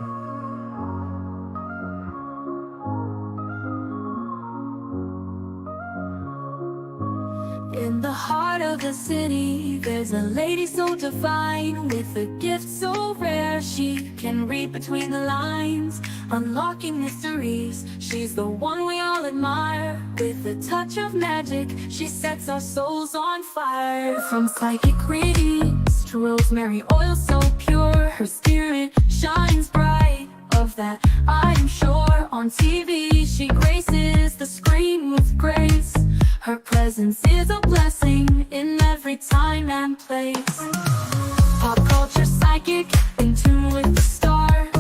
In the heart of the city, there's a lady so divine, with a gift so rare she can read between the lines, unlocking mysteries. She's the one we all admire. With a touch of magic, she sets our souls on fire. From psychic readings to rosemary oil so pure, her spirit shines bright. Of that I'm sure. On TV she graces the screen with grace. Her presence is a blessing in every time and place. Pop culture psychic, in tune with the stars.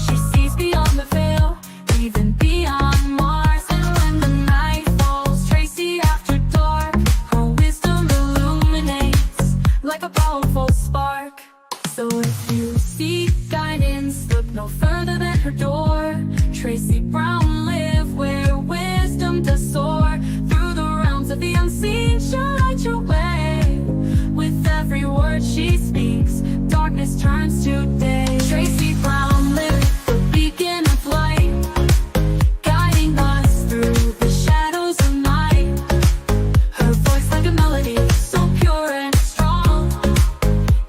She sees beyond the veil, even beyond Mars. And when the night falls, Tracy after dark, her wisdom illuminates like a powerful spark. So if you seek guidance, look no further than her door. Tracy Brown live where wisdom does soar. Through the realms of the unseen, she'll light your way. With every word she speaks, darkness turns to day. Tracy Brown live, the beacon of light, guiding us through the shadows of night. Her voice like a melody, so pure and strong.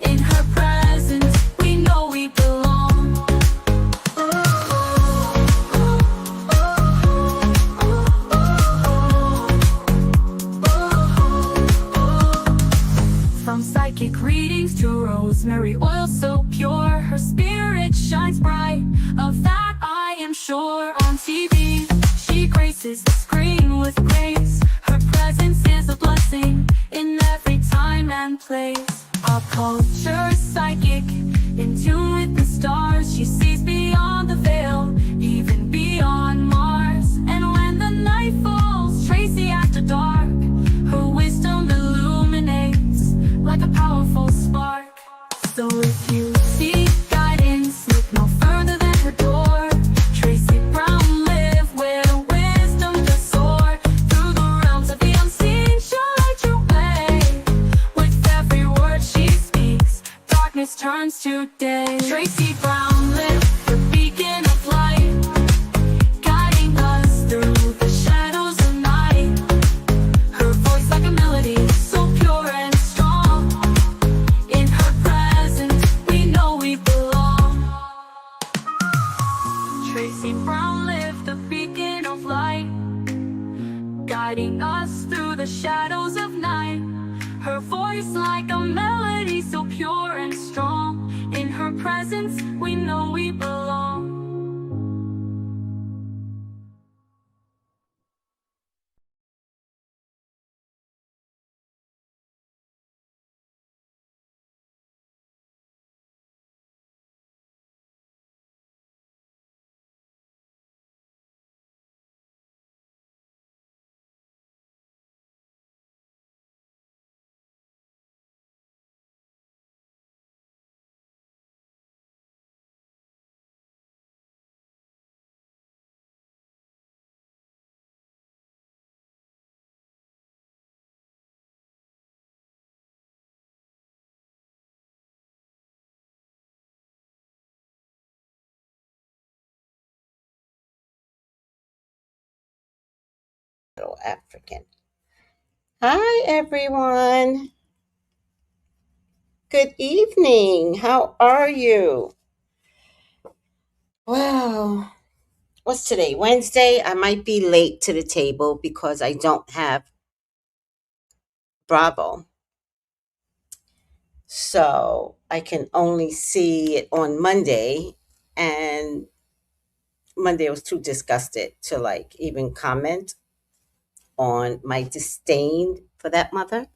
In her presence, we know we belong. From psychic readings to rosemary oil so pure, her spirit shines bright. Of that I am sure. On TV, she graces the screen with grace. Her presence is a blessing in every time and place. Pop culture psychic, in tune with the stars. She sees beyond the veil, even beyond Mars. And when the night falls, Tracy after dark, her wisdom illuminates like a powerful spark. So if you seek guidance, look no further than her door. Tracy Brown live where wisdom does soar. Through the realms of the unseen, she'll light your way. With every word she speaks, darkness turns to day. Tracy Brown live, the beacon of light, guiding us through the shadows of night. Her voice like a melody, so pure and strong. In her presence, we know we belong. Tracy Brown live, the beacon of light, guiding us through the shadows of night. Her voice like a melody, so pure and strong. In her presence, we know we belong. African. Hi, everyone. Good evening. How are you? Well, what's today? Wednesday. I might be late to the table because I don't have Bravo. So I can only see it on Monday. And Monday I was too disgusted to like even comment on my disdain for that mother.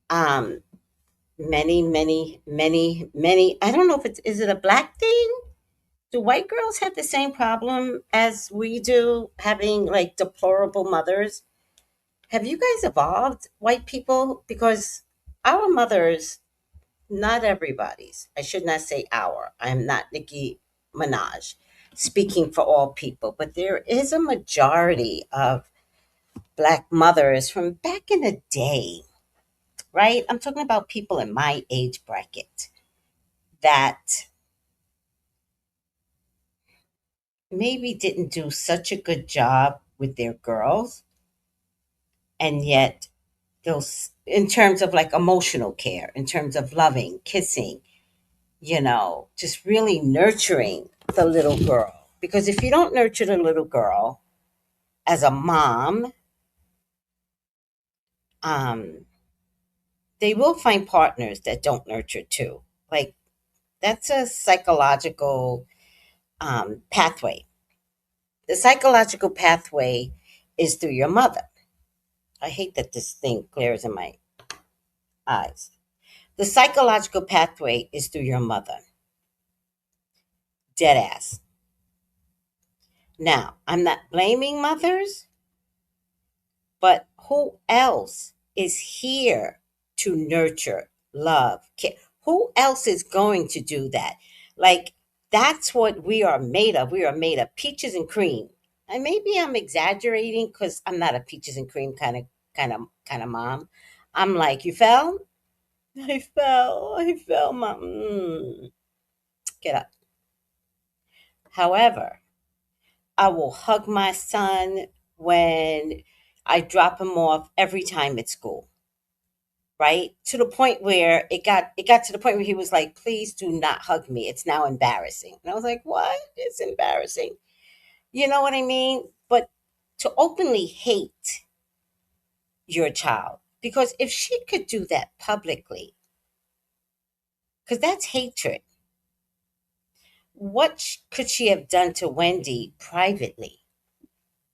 Um, many. I don't know if it's is it a black thing? Do white girls have the same problem as we do, having like deplorable mothers? Have you guys evolved, white people? Because our mothers, not everybody's. I should not say our. I am not Nicki Minaj speaking for all people, but there is a majority of black mothers from back in the day, right? I'm talking about people in my age bracket that maybe didn't do such a good job with their girls, and yet those, in terms of like emotional care, in terms of loving, kissing, just really nurturing the little girl. Because if you don't nurture the little girl as a mom, um, they will find partners that don't nurture too. Like, that's a psychological pathway. The psychological pathway is through your mother. I hate that this thing glares in my eyes. The psychological pathway is through your mother. Dead ass. Now, I'm not blaming mothers, but who else is here to nurture, love, care? Who else is going to do that? Like, that's what we are made of. We are made of peaches and cream. And maybe I'm exaggerating because I'm not a peaches and cream kind of mom. I'm like, you fell? I fell, mom. Get up. However, I will hug my son when I drop him off every time at school, right? To the point where it got to the point where he was like, "Please do not hug me. It's now embarrassing." And I was like, "What? It's embarrassing." You know what I mean? But to openly hate your child, because if she could do that publicly, because that's hatred. What could she have done to Wendy privately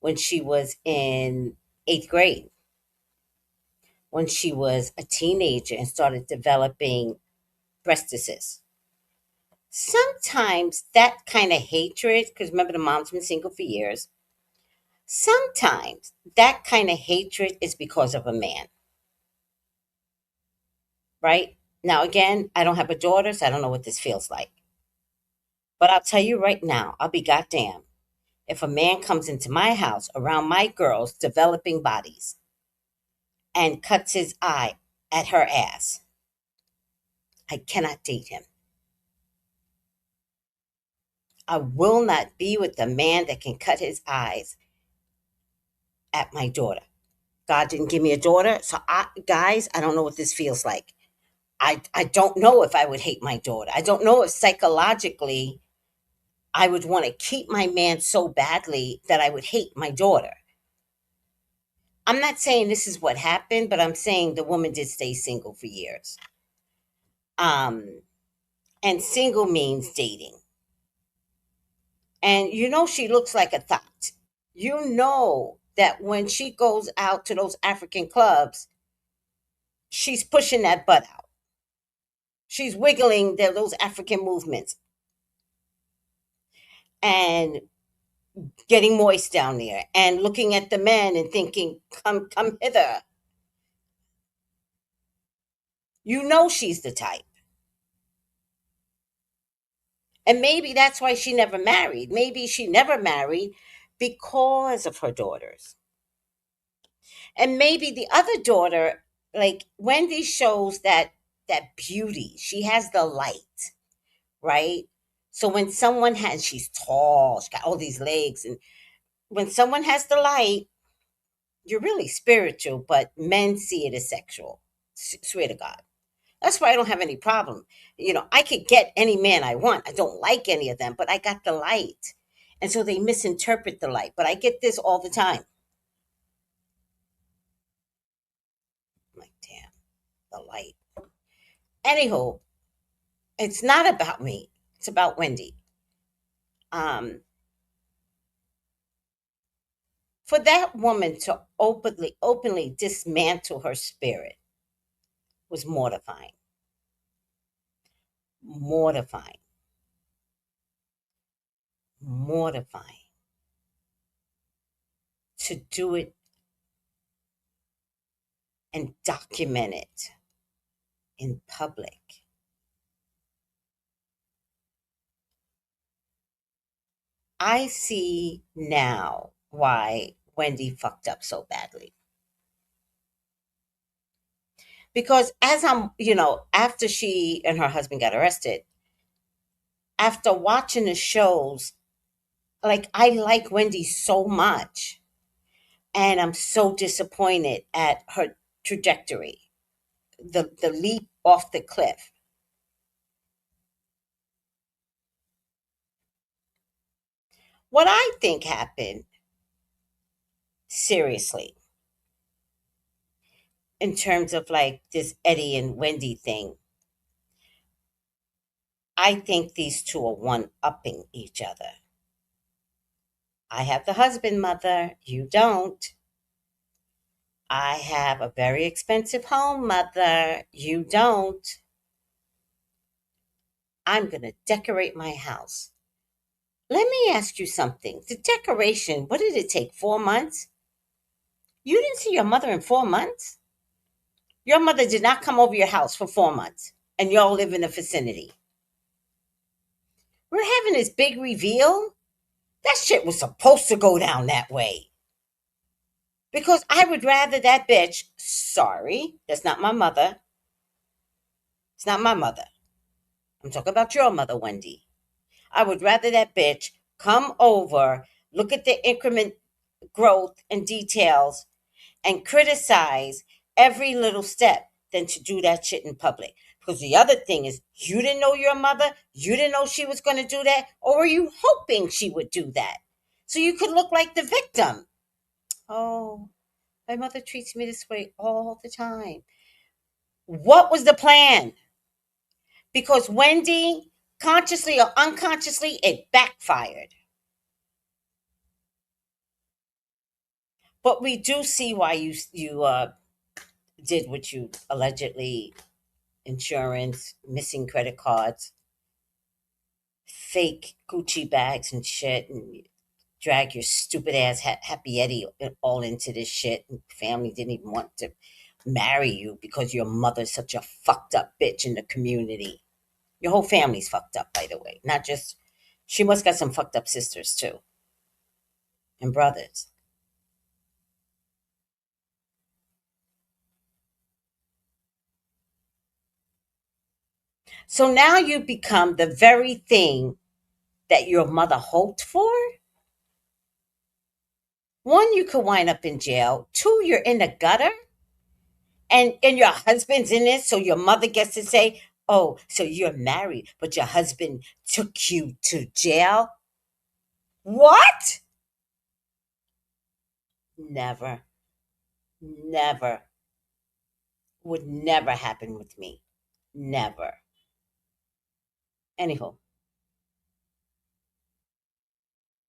when she was in 8th grade, when she was a teenager and started developing breastises? Sometimes that kind of hatred, because remember, the mom's been single for years, sometimes that kind of hatred is because of a man, right? Now, again, I don't have a daughter, so I don't know what this feels like. But I'll tell you right now, I'll be goddamn if a man comes into my house around my girls' developing bodies and cuts his eye at her ass. I cannot date him. I will not be with a man that can cut his eyes at my daughter. God didn't give me a daughter, so guys, I don't know what this feels like. I don't know if I would hate my daughter. I don't know if psychologically I would want to keep my man so badly that I would hate my daughter. I'm not saying this is what happened, but I'm saying the woman did stay single for years. Um, and single means dating. And she looks like a thought. You know that when she goes out to those African clubs, she's pushing that butt out. She's wiggling those African movements and getting moist down there and looking at the men and thinking, come hither. You know she's the type. And maybe that's why she never married. Maybe she never married because of her daughters. And maybe the other daughter, like Wendy, shows that beauty. She has the light, right? So when she's tall, she's got all these legs, and when someone has the light, you're really spiritual, but men see it as sexual. Swear to God. That's why I don't have any problem. I could get any man I want. I don't like any of them, but I got the light. And so they misinterpret the light. But I get this all the time. I'm like, damn, the light. Anywho, it's not about me. It's about Wendy. Um, for that woman to openly dismantle her spirit was mortifying. Mortifying. Mortifying. To do it and document it in public. I see now why Wendy fucked up so badly. Because as after she and her husband got arrested, after watching the shows, like I like Wendy so much, and I'm so disappointed at her trajectory, the leap off the cliff. What I think happened, seriously, in terms of like this Eddie and Wendy thing, I think these two are one upping each other. I have the husband, mother. You don't. I have a very expensive home, mother. You don't. I'm going to decorate my house. Let me ask you something. The decoration, what did it take? 4 months? You didn't see your mother in 4 months? Your mother did not come over your house for 4 months, and y'all live in the vicinity. We're having this big reveal. That shit was supposed to go down that way. Because I would rather that bitch, sorry, that's not my mother. It's not my mother. I'm talking about your mother, Wendy. I would rather that bitch come over, look at the increment growth and details, and criticize every little step than to do that shit in public. Because the other thing is, you didn't know your mother, you didn't know she was going to do that, or were you hoping she would do that? So you could look like the victim. Oh, my mother treats me this way all the time. What was the plan? Because Wendy, consciously or unconsciously, it backfired. But we do see why you did what you allegedly, insurance, missing credit cards, fake Gucci bags and shit, and drag your stupid ass Happy Eddie all into this shit. And family didn't even want to marry you because your mother's such a fucked up bitch in the community. Your whole family's fucked up, by the way. Not just, she must got some fucked up sisters too, and brothers. So now you become the very thing that your mother hoped for. One, you could wind up in jail. Two, you're in the gutter, and your husband's in it, so your mother gets to say, oh, so you're married, but your husband took you to jail? What? Never, never, would never happen with me. Never. Anyhow,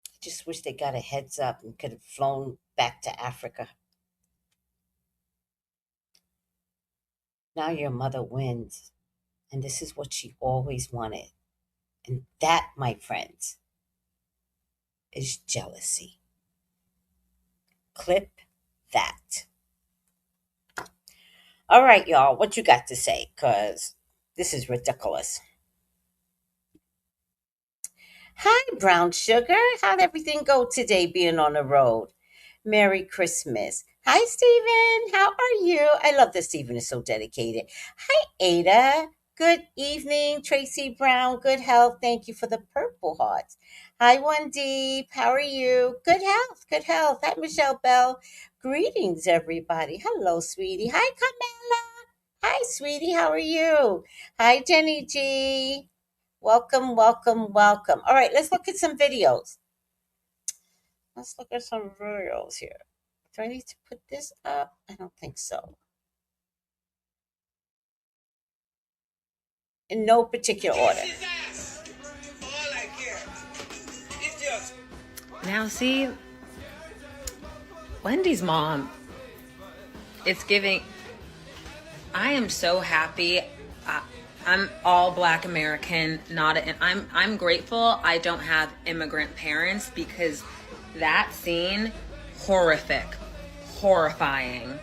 I just wish they got a heads up and could have flown back to Africa. Now your mother wins, and this is what she always wanted. And that, my friends, is jealousy. Clip that. All right, y'all, what you got to say? Because this is ridiculous. Hi, Brown Sugar. How'd everything go today being on the road? Merry Christmas. Hi, Stephen. How are you? I love that Stephen is so dedicated. Hi, Ada. Good evening, Tracy Brown. Good health. Thank you for the purple hearts. Hi, Wendy. How are you? Good health. Good health. Hi, Michelle Bell. Greetings, everybody. Hello, sweetie. Hi, Camilla. Hi, sweetie. How are you? Hi, Jenny G. Welcome, welcome, welcome. All right, let's look at some videos. Let's look at some videos here. Do I need to put this up? I don't think so. In no particular order. Now, see, Wendy's mom, it's giving. I am so happy. I'm all Black American, and I'm grateful I don't have immigrant parents, because that scene, horrific, horrifying.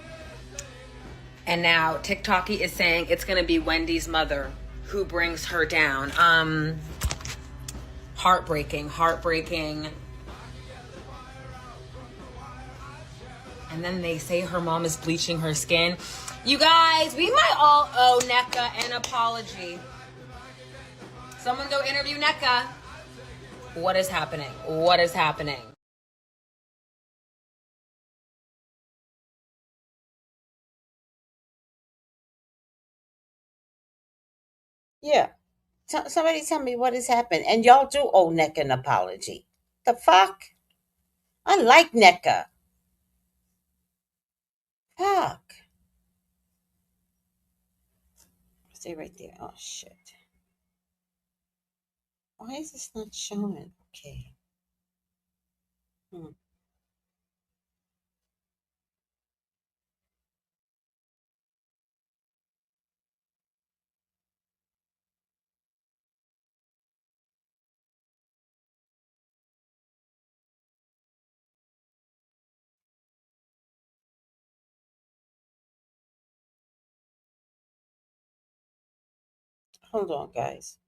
And now TikToky is saying it's going to be Wendy's mother who brings her down. Heartbreaking. And then they say her mom is bleaching her skin. You guys, we might all owe NECA an apology. Someone go interview NECA. What is happening? What is happening? Yeah. Somebody tell me what has happened. And y'all do owe NECA an apology. The fuck? I like NECA. Fuck. Stay right there. Oh shit. Why is this not showing? Okay. Hmm. Hold on, guys.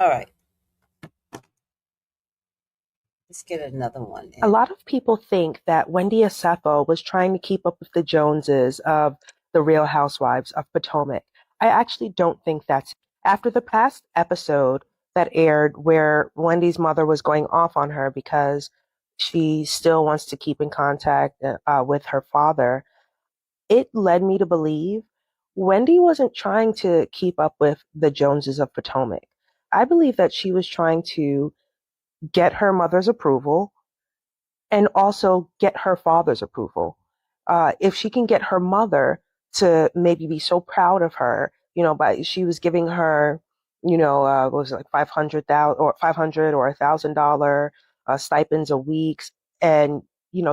All right. Let's get another one A in. lot of people think that Wendy Osefo was trying to keep up with the Joneses of the Real Housewives of Potomac. I actually don't think that's after the past episode that aired where Wendy's mother was going off on her because she still wants to keep in contact with her father. It led me to believe Wendy wasn't trying to keep up with the Joneses of Potomac. I believe that she was trying to get her mother's approval and also get her father's approval. If she can get her mother to maybe be so proud of her, by she was giving her, what was it, like 500,000 or 500 or $1,000 stipends a week, and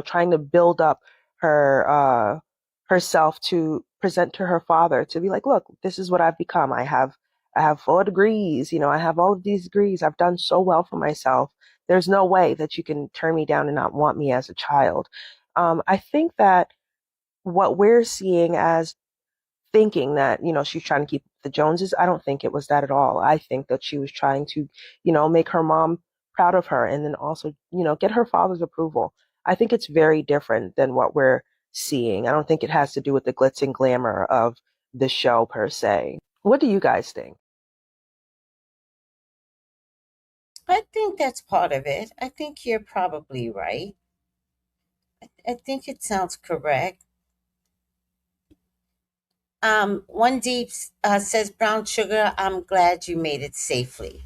trying to build up her herself to present to her father to be like, look, this is what I've become. I have 4 degrees. I have all of these degrees. I've done so well for myself. There's no way that you can turn me down and not want me as a child. I think that what we're seeing as thinking that, she's trying to keep the Joneses, I don't think it was that at all. I think that she was trying to, make her mom proud of her and then also, get her father's approval. I think it's very different than what we're seeing. I don't think it has to do with the glitz and glamour of the show per se. What do you guys think? I think that's part of it. I think you're probably right. I think it sounds correct. One deep says, Brown Sugar, I'm glad you made it safely.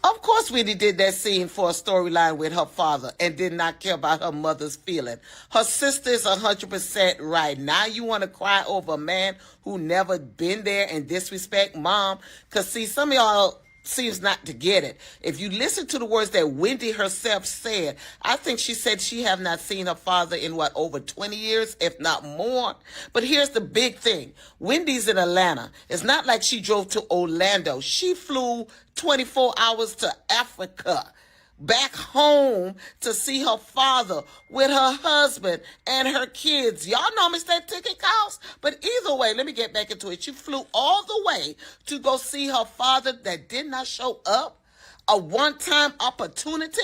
Of course, Wendy did that scene for a storyline with her father and did not care about her mother's feeling. Her sister is 100% right. Now you want to cry over a man who never been there and disrespect mom? Because, see, some of y'all seems not to get it. If you listen to the words that Wendy herself said, I think she said she have not seen her father in over 20 years, if not more. But here's the big thing. Wendy's in Atlanta. It's not like she drove to Orlando. She flew 24 hours to Africa, back home to see her father with her husband and her kids. Y'all know how much that ticket costs? But either way, let me get back into it. She flew all the way to go see her father that did not show up. A one-time opportunity,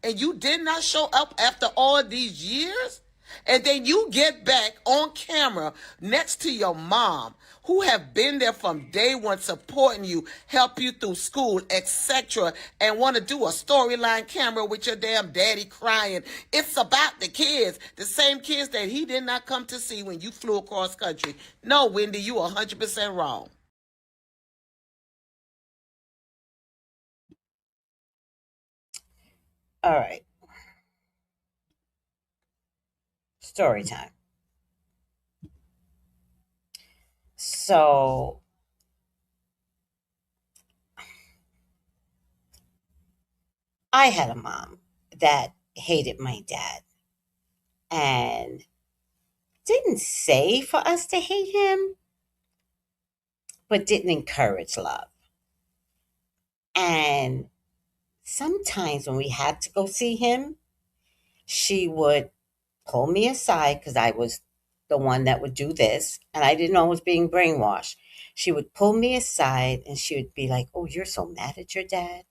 and you did not show up after all these years? And then you get back on camera next to your mom, who have been there from day one, supporting you, help you through school, etc., and want to do a storyline camera with your damn daddy crying. It's about the kids, the same kids that he did not come to see when you flew across country. No, Wendy, you are 100% wrong. All right. Story time. So I had a mom that hated my dad. and didn't say for us to hate him, but didn't encourage love. And sometimes when we had to go see him, she would pull me aside because I was the one that would do this, and I didn't know I was being brainwashed. She would pull me aside and she would be like, "Oh, you're so mad at your dad.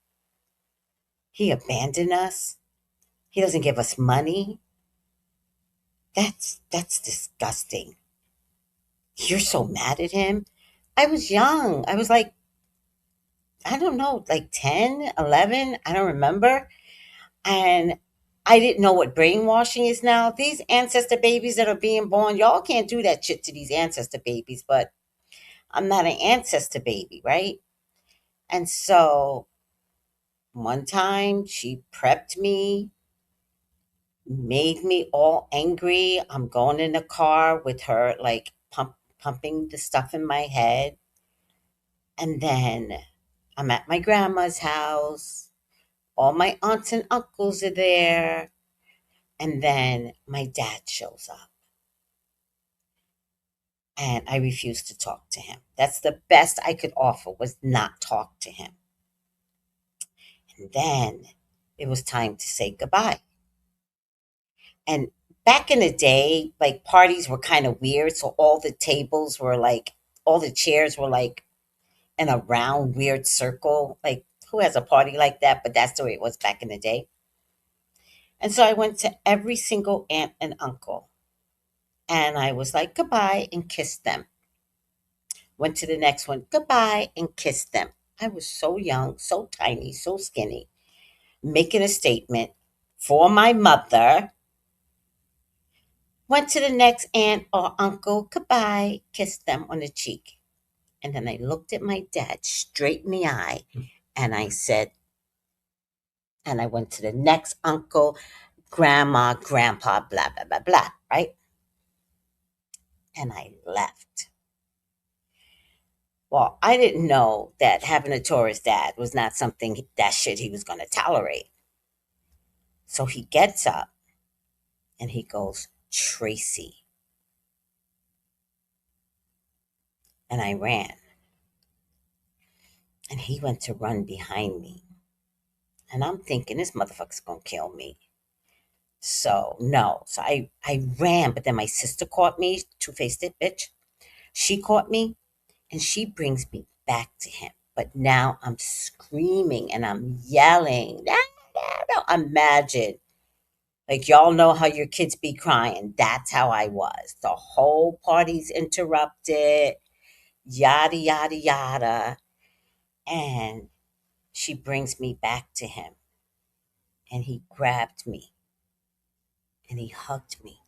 He abandoned us. He doesn't give us money. That's disgusting. You're so mad at him." I was young. I was like, I don't know, like 10, 11. I don't remember. And I didn't know what brainwashing is now. These ancestor babies that are being born, y'all can't do that shit to these ancestor babies, but I'm not an ancestor baby, right? And so one time she prepped me, made me all angry. I'm going in the car with her, like pumping the stuff in my head. And then I'm at my grandma's house. All my aunts and uncles are there. And then my dad shows up. And I refused to talk to him. That's the best I could offer, was not talk to him. And then it was time to say goodbye. And back in the day, like parties were kind of weird. So all the tables were like, all the chairs were like in a round, weird circle. Like, who has a party like that? But that's the way it was back in the day. And so I went to every single aunt and uncle. And I was like, goodbye, and kissed them. Went to the next one, goodbye, and kissed them. I was so young, so tiny, so skinny, making a statement for my mother. Went to the next aunt or uncle, goodbye, kissed them on the cheek. And then I looked at my dad straight in the eye and I said, and I went to the next uncle, grandma, grandpa, blah, blah, blah, blah, right? And I left. Well, I didn't know that having a tourist dad was not something, that shit he was going to tolerate. So he gets up and he goes, Tracy. And I ran. And he went to run behind me. And I'm thinking, this motherfucker's going to kill me. So, no. So I ran, but then my sister caught me, two-faced it, bitch. She caught me, and she brings me back to him. But now I'm screaming and I'm yelling. No, no, no. Imagine. Like, y'all know how your kids be crying. That's how I was. The whole party's interrupted, yada, yada, yada. And she brings me back to him. And he grabbed me and he hugged me.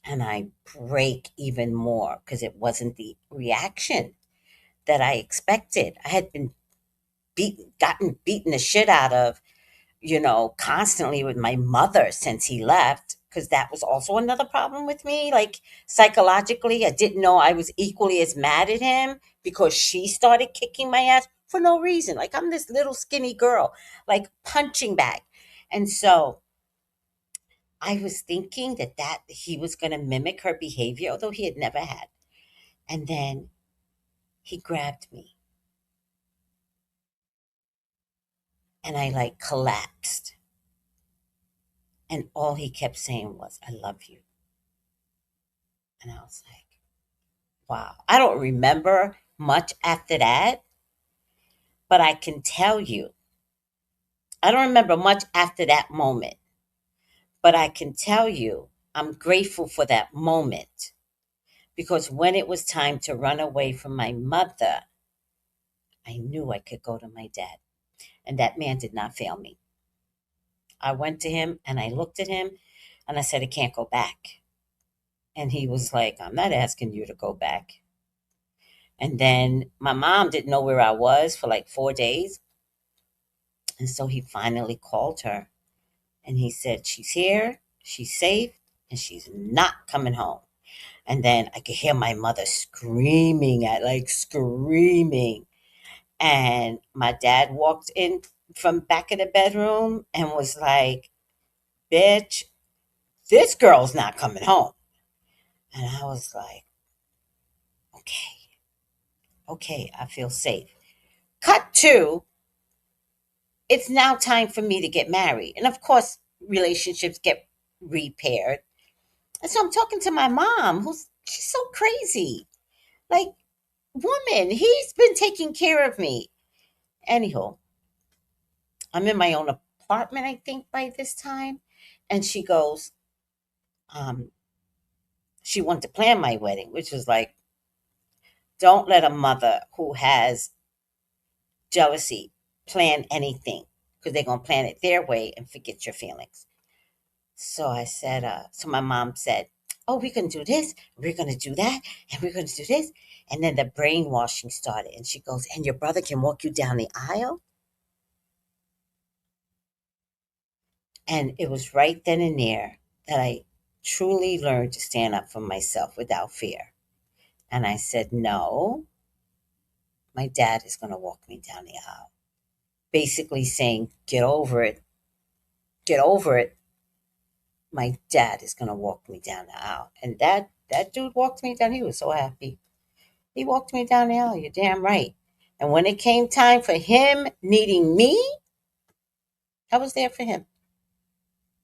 And I break even more because it wasn't the reaction that I expected. I had been gotten beaten the shit out of, constantly with my mother since he left, because that was also another problem with me. Like, psychologically, I didn't know I was equally as mad at him because she started kicking my ass for no reason. Like, I'm this little skinny girl, like punching bag. And so I was thinking that he was going to mimic her behavior, although he had never had. And then he grabbed me and I like collapsed. And all he kept saying was, I love you. And I was like, wow. I don't remember much after that, but I can tell you, I don't remember much after that moment, but I can tell you, I'm grateful for that moment because when it was time to run away from my mother, I knew I could go to my dad. And that man did not fail me. I went to him and I looked at him and I said, I can't go back. And he was like, I'm not asking you to go back. And then my mom didn't know where I was for like 4 days. And so he finally called her and he said, she's here, she's safe, and she's not coming home. And then I could hear my mother screaming. And my dad walked in from back in the bedroom and was like, bitch, this girl's not coming home. And I was like, okay, I feel safe. Cut to, it's now time for me to get married. And of course, relationships get repaired. And so I'm talking to my mom, she's so crazy. Like, woman, he's been taking care of me. Anyhow, I'm in my own apartment, I think, by this time. And she goes, um, she wanted to plan my wedding, which was like, don't let a mother who has jealousy plan anything because they're going to plan it their way and forget your feelings. So I said, so my mom said, oh, we're going to do this, we're going to do that, and we're going to do this. And then the brainwashing started. And she goes, and your brother can walk you down the aisle? And it was right then and there that I truly learned to stand up for myself without fear. And I said, no, my dad is going to walk me down the aisle. Basically saying, get over it. Get over it. My dad is going to walk me down the aisle. And that dude walked me down. He was so happy. He walked me down the aisle. You're damn right. And when it came time for him needing me, I was there for him.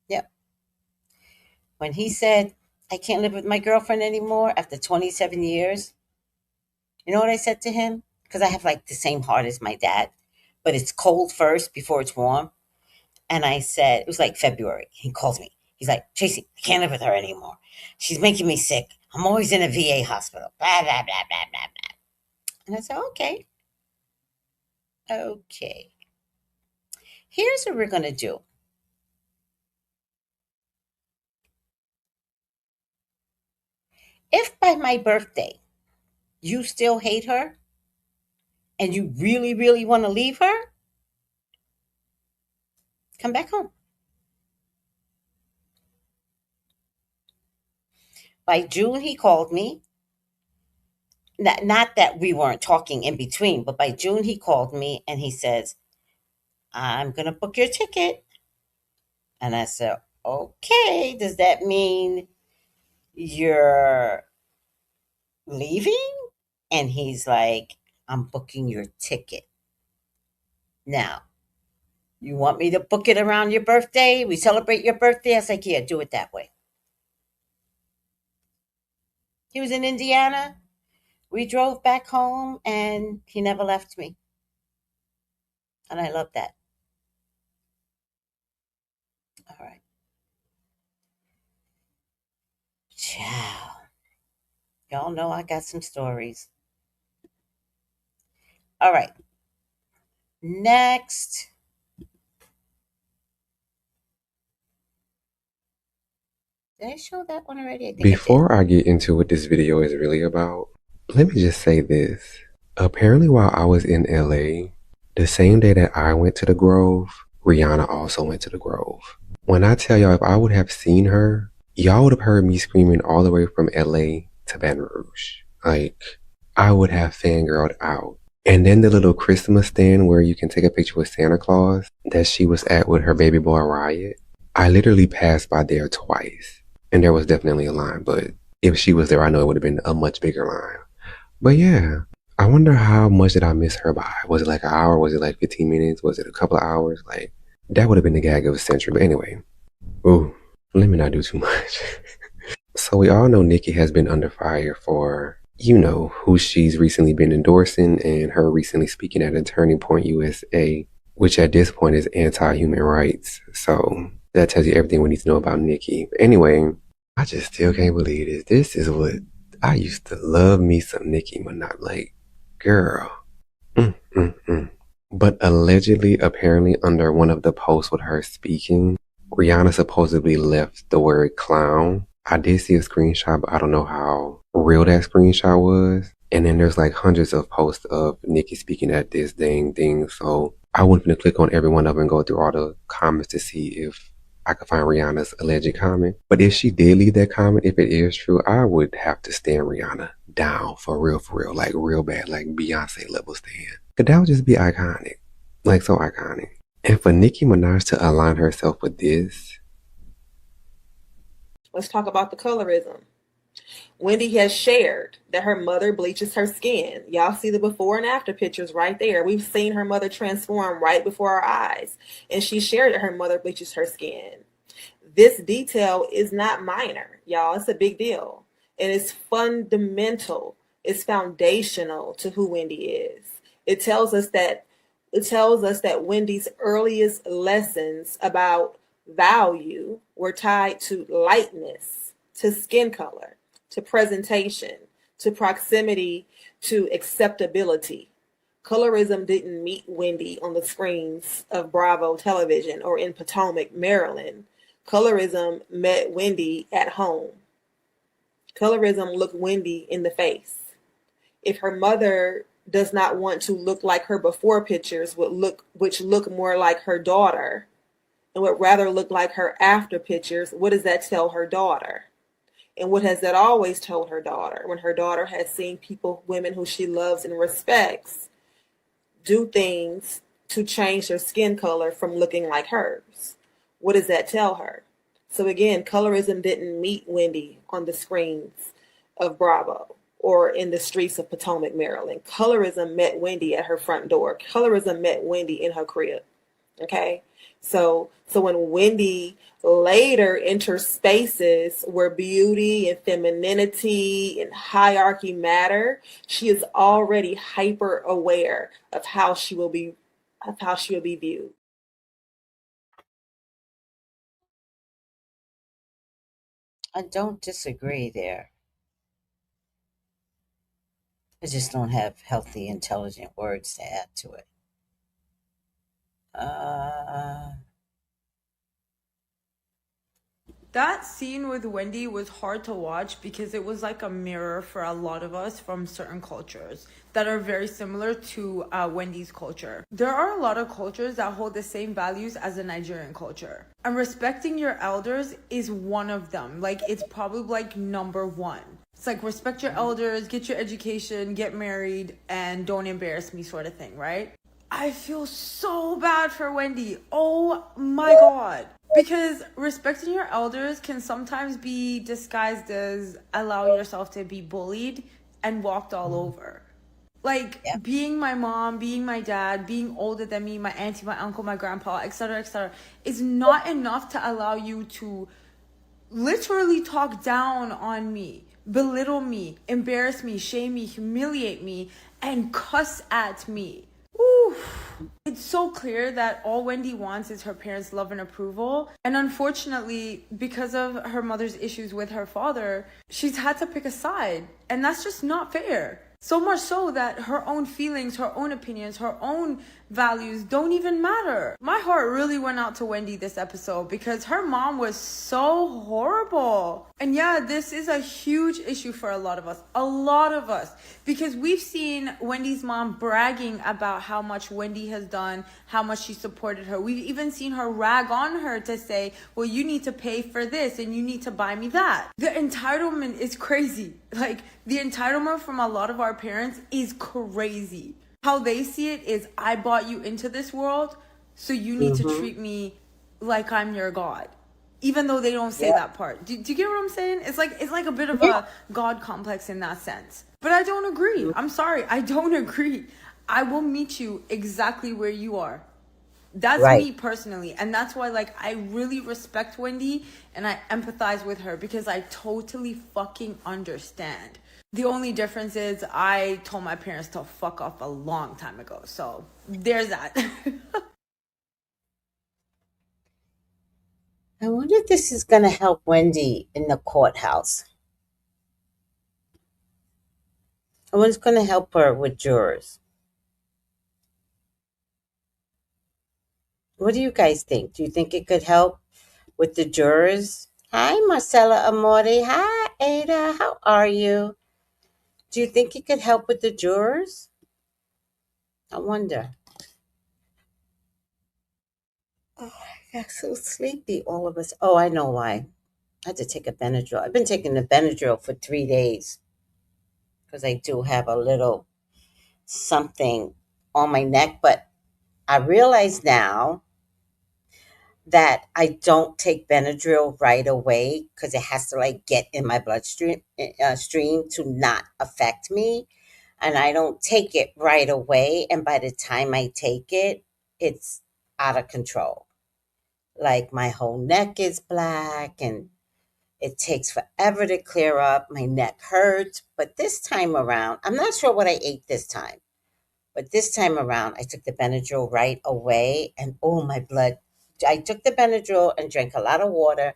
Yep. When he said, I can't live with my girlfriend anymore after 27 years, you know what I said to him? Because I have like the same heart as my dad, but it's cold first before it's warm. And I said, it was like February. He calls me. He's like, Tracy, I can't live with her anymore. She's making me sick. I'm always in a VA hospital. Blah, blah, blah, blah, blah, blah. And I said, okay. Okay. Here's what we're going to do. If by my birthday you still hate her and you really, really want to leave her, come back home. By June, he called me. Not that we weren't talking in between, but by June, he called me and he says, I'm going to book your ticket. And I said, okay, does that mean you're leaving? And he's like, I'm booking your ticket. Now, you want me to book it around your birthday? We celebrate your birthday? I was like, yeah, do it that way. He was in Indiana. We drove back home and he never left me. And I love that. All right. Ciao. Y'all know I got some stories. All right. Next. Did I show that one already? I think Before I get into what this video is really about, let me just say this. Apparently while I was in LA, the same day that I went to the Grove, Rihanna also went to the Grove. When I tell y'all, if I would have seen her, y'all would have heard me screaming all the way from LA to Baton Rouge. Like, I would have fangirled out. And then the little Christmas stand where you can take a picture with Santa Claus that she was at with her baby boy Riot, I literally passed by there twice. And there was definitely a line, but if she was there, I know it would have been a much bigger line. But yeah, I wonder how much did I miss her by? Was it like an hour? Was it like 15 minutes? Was it a couple of hours? Like, that would have been the gag of a century. But anyway, ooh, let me not do too much. So we all know Nicki has been under fire for, you know, who she's recently been endorsing and her recently speaking at a Turning Point USA, which at this point is anti-human rights. So that tells you everything we need to know about Nicki. But anyway, I just still can't believe this. This is what I used to love, me some Nicki Minaj. Like, girl. But allegedly, apparently, under one of the posts with her speaking, Rihanna supposedly left the word clown. I did see a screenshot, but I don't know how real that screenshot was. And then there's like hundreds of posts of Nicki speaking at this dang thing. So I went to click on every one of them and go through all the comments to see if I could find Rihanna's alleged comment. But if she did leave that comment, if it is true, I would have to stand Rihanna down for real, like real bad, like Beyonce level stand. But that would just be iconic, like so iconic. And for Nicki Minaj to align herself with this, Let's talk about the colorism. Wendy has shared that her mother bleaches her skin. Y'all see the before and after pictures right there. We've seen her mother transform right before our eyes. And she shared that her mother bleaches her skin. This detail is not minor, y'all. It's a big deal. And it's fundamental. It's foundational to who Wendy is. It tells us that Wendy's earliest lessons about value were tied to lightness, to skin color, to presentation, to proximity, to acceptability. Colorism didn't meet Wendy on the screens of Bravo television or in Potomac, Maryland. Colorism met Wendy at home. Colorism looked Wendy in the face. If her mother does not want to look like her before pictures, which look more like her daughter, and would rather look like her after pictures, what does that tell her daughter? And what has that always told her daughter when her daughter has seen women who she loves and respects, do things to change their skin color from looking like hers? What does that tell her? So again, colorism didn't meet Wendy on the screens of Bravo or in the streets of Potomac, Maryland. Colorism met Wendy at her front door. Colorism met Wendy in her crib. Okay? So when Wendy later enters spaces where beauty and femininity and hierarchy matter, she is already hyper aware of how she will be viewed. I don't disagree there. I just don't have healthy, intelligent words to add to it. That scene with Wendy was hard to watch because it was like a mirror for a lot of us from certain cultures that are very similar to Wendy's culture. There are a lot of cultures that hold the same values as the Nigerian culture. And respecting your elders is one of them. Like, it's probably like number one. It's like respect your elders, get your education, get married, and don't embarrass me sort of thing, right? I feel so bad for Wendy. Oh my God. Because respecting your elders can sometimes be disguised as allow yourself to be bullied and walked all over. Like, being my mom, being my dad, being older than me, my auntie, my uncle, my grandpa, etc., is not enough to allow you to literally talk down on me, belittle me, embarrass me, shame me, humiliate me, and cuss at me. Oof. It's so clear that all Wendy wants is her parents' love and approval. And unfortunately, because of her mother's issues with her father, she's had to pick a side. And that's just not fair. So much so that her own feelings, her own opinions, her own values don't even matter. My heart really went out to Wendy this episode because her mom was so horrible. And yeah, this is a huge issue for a lot of us, because we've seen Wendy's mom bragging about how much Wendy has done, how much she supported her. We've even seen her rag on her to say, well, you need to pay for this and you need to buy me that. The entitlement is crazy. Like, the entitlement from a lot of our parents is crazy. How they see it is, I brought you into this world, so you need to treat me like I'm your God. Even though they don't say that part. Do you get what I'm saying? It's like a bit of a God complex in that sense. But I don't agree. I'm sorry. I don't agree. I will meet you exactly where you are. That's me personally. And that's why, like, I really respect Wendy and I empathize with her because I totally fucking understand. The only difference is I told my parents to fuck off a long time ago. So there's that. I wonder if this is going to help Wendy in the courthouse. I wonder if it's going to help her with jurors. What do you guys think? Do you think it could help with the jurors? Hi, Marcella Amore. Hi, Ada. How are you? Do you think it could help with the jurors? I wonder. Oh, I got so sleepy, all of us. Oh, I know why. I had to take a Benadryl. I've been taking the Benadryl for 3 days because I do have a little something on my neck. But I realize now that I don't take Benadryl right away because it has to like get in my bloodstream stream to not affect me. And I don't take it right away. And by the time I take it, it's out of control. Like my whole neck is black and it takes forever to clear up. My neck hurts. But this time around, I'm not sure what I ate this time. But this time around, I took the Benadryl right away, and oh, my blood. I took the Benadryl and drank a lot of water,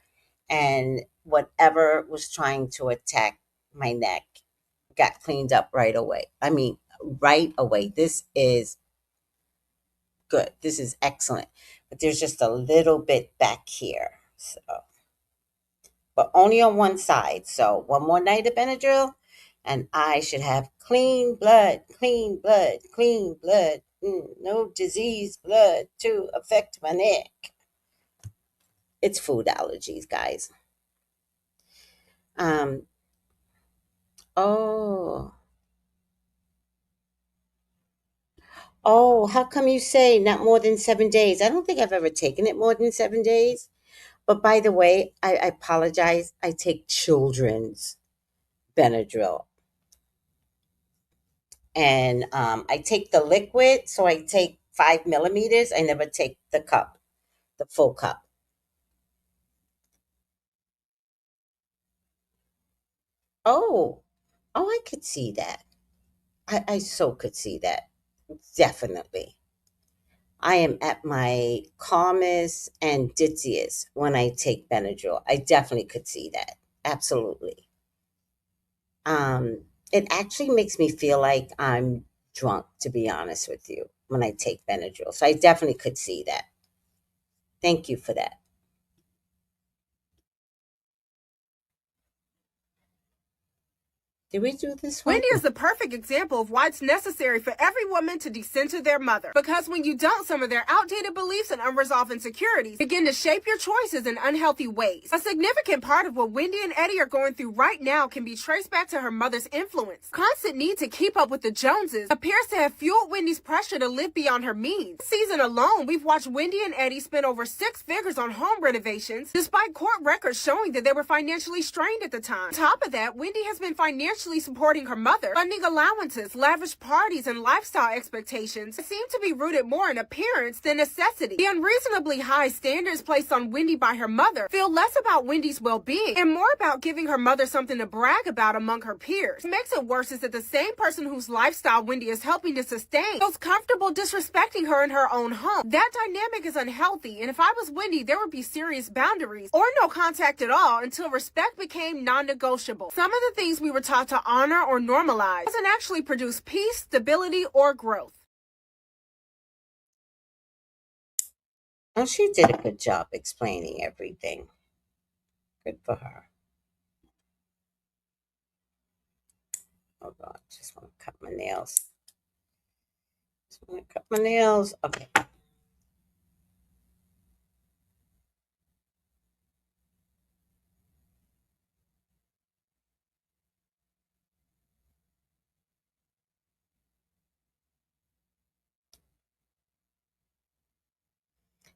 and whatever was trying to attack my neck got cleaned up right away. I mean, right away. This is good. This is excellent. But there's just a little bit back here. So, but only on one side. So, one more night of Benadryl, and I should have clean blood, clean blood, clean blood. No disease blood to affect my neck. It's food allergies, guys. Um. Oh. Oh. How come you say not more than 7 days? I don't think I've ever taken it more than 7 days. But by the way, I apologize. I take children's Benadryl. And I take the liquid, so I take 5 millimeters. I never take the cup, the full cup. Oh, oh, I could see that. I so could see that. Definitely. I am at my calmest and ditziest when I take Benadryl. I definitely could see that. Absolutely. It actually makes me feel like I'm drunk, to be honest with you, when I take Benadryl. So I definitely could see that. Thank you for that. Did we do this one? Wendy is the perfect example of why it's necessary for every woman to decenter their mother. Because when you don't, some of their outdated beliefs and unresolved insecurities begin to shape your choices in unhealthy ways. A significant part of what Wendy and Eddie are going through right now can be traced back to her mother's influence. Constant need to keep up with the Joneses appears to have fueled Wendy's pressure to live beyond her means. This season alone, we've watched Wendy and Eddie spend over 6 figures on home renovations, despite court records showing that they were financially strained at the time. On top of that, Wendy has been financially supporting her mother, funding allowances, lavish parties, and lifestyle expectations that seem to be rooted more in appearance than necessity. The unreasonably high standards placed on Wendy by her mother feel less about Wendy's well-being and more about giving her mother something to brag about among her peers. What makes it worse is that the same person whose lifestyle Wendy is helping to sustain feels comfortable disrespecting her in her own home. That dynamic is unhealthy, and if I was Wendy, there would be serious boundaries or no contact at all until respect became non-negotiable. Some of the things we were taught to honor or normalize doesn't actually produce peace, stability, or growth. Oh, she did a good job explaining everything. Good for her. Oh God, just want to cut my nails. Just want to cut my nails. Okay.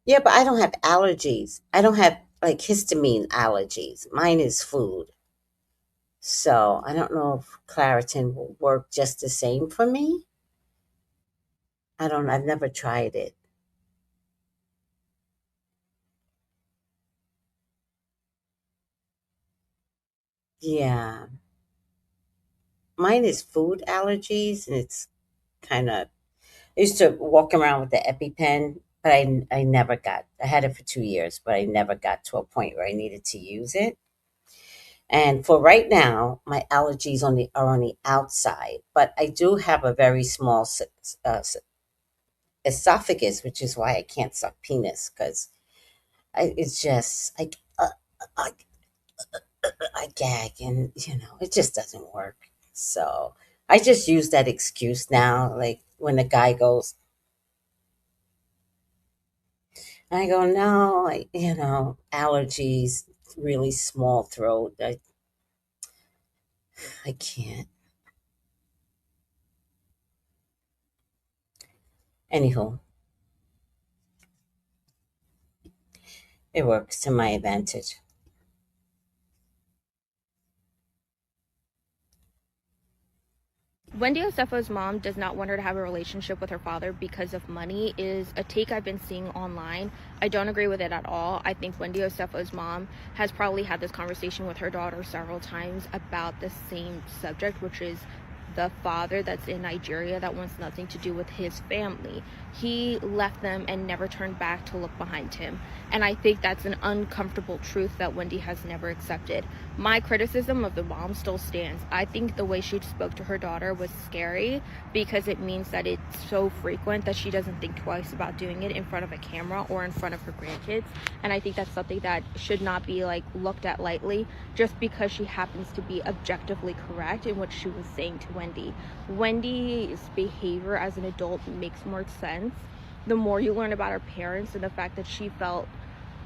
Yeah, but I don't have allergies. I don't have like histamine allergies. Mine is food. So I don't know if Claritin will work just the same for me. I don't. I've never tried it. Yeah, mine is food allergies, and it's kind of. I used to walk around with the EpiPen, but I never got. I had it for 2 years, but I never got to a point where I needed to use it. And for right now, my allergies are on the outside, but I do have a very small esophagus, which is why I can't suck penis because it's just I, I gag and it just doesn't work. So I just use that excuse now. Like when the guy goes, I go, no, allergies, really small throat. I can't. Anywho, It works to my advantage. Wendy Osefo's mom does not want her to have a relationship with her father because of money is a take I've been seeing online. I don't agree with it at all. I think Wendy Osefo's mom has probably had this conversation with her daughter several times about the same subject, which is the father that's in Nigeria that wants nothing to do with his family. He left them and never turned back to look behind him. And I think that's an uncomfortable truth that Wendy has never accepted. My criticism of the mom still stands. I think the way she spoke to her daughter was scary because it means that it's so frequent that she doesn't think twice about doing it in front of a camera or in front of her grandkids. And I think that's something that should not be like looked at lightly just because she happens to be objectively correct in what she was saying to Wendy. Wendy's behavior as an adult makes more sense the more you learn about her parents and the fact that she felt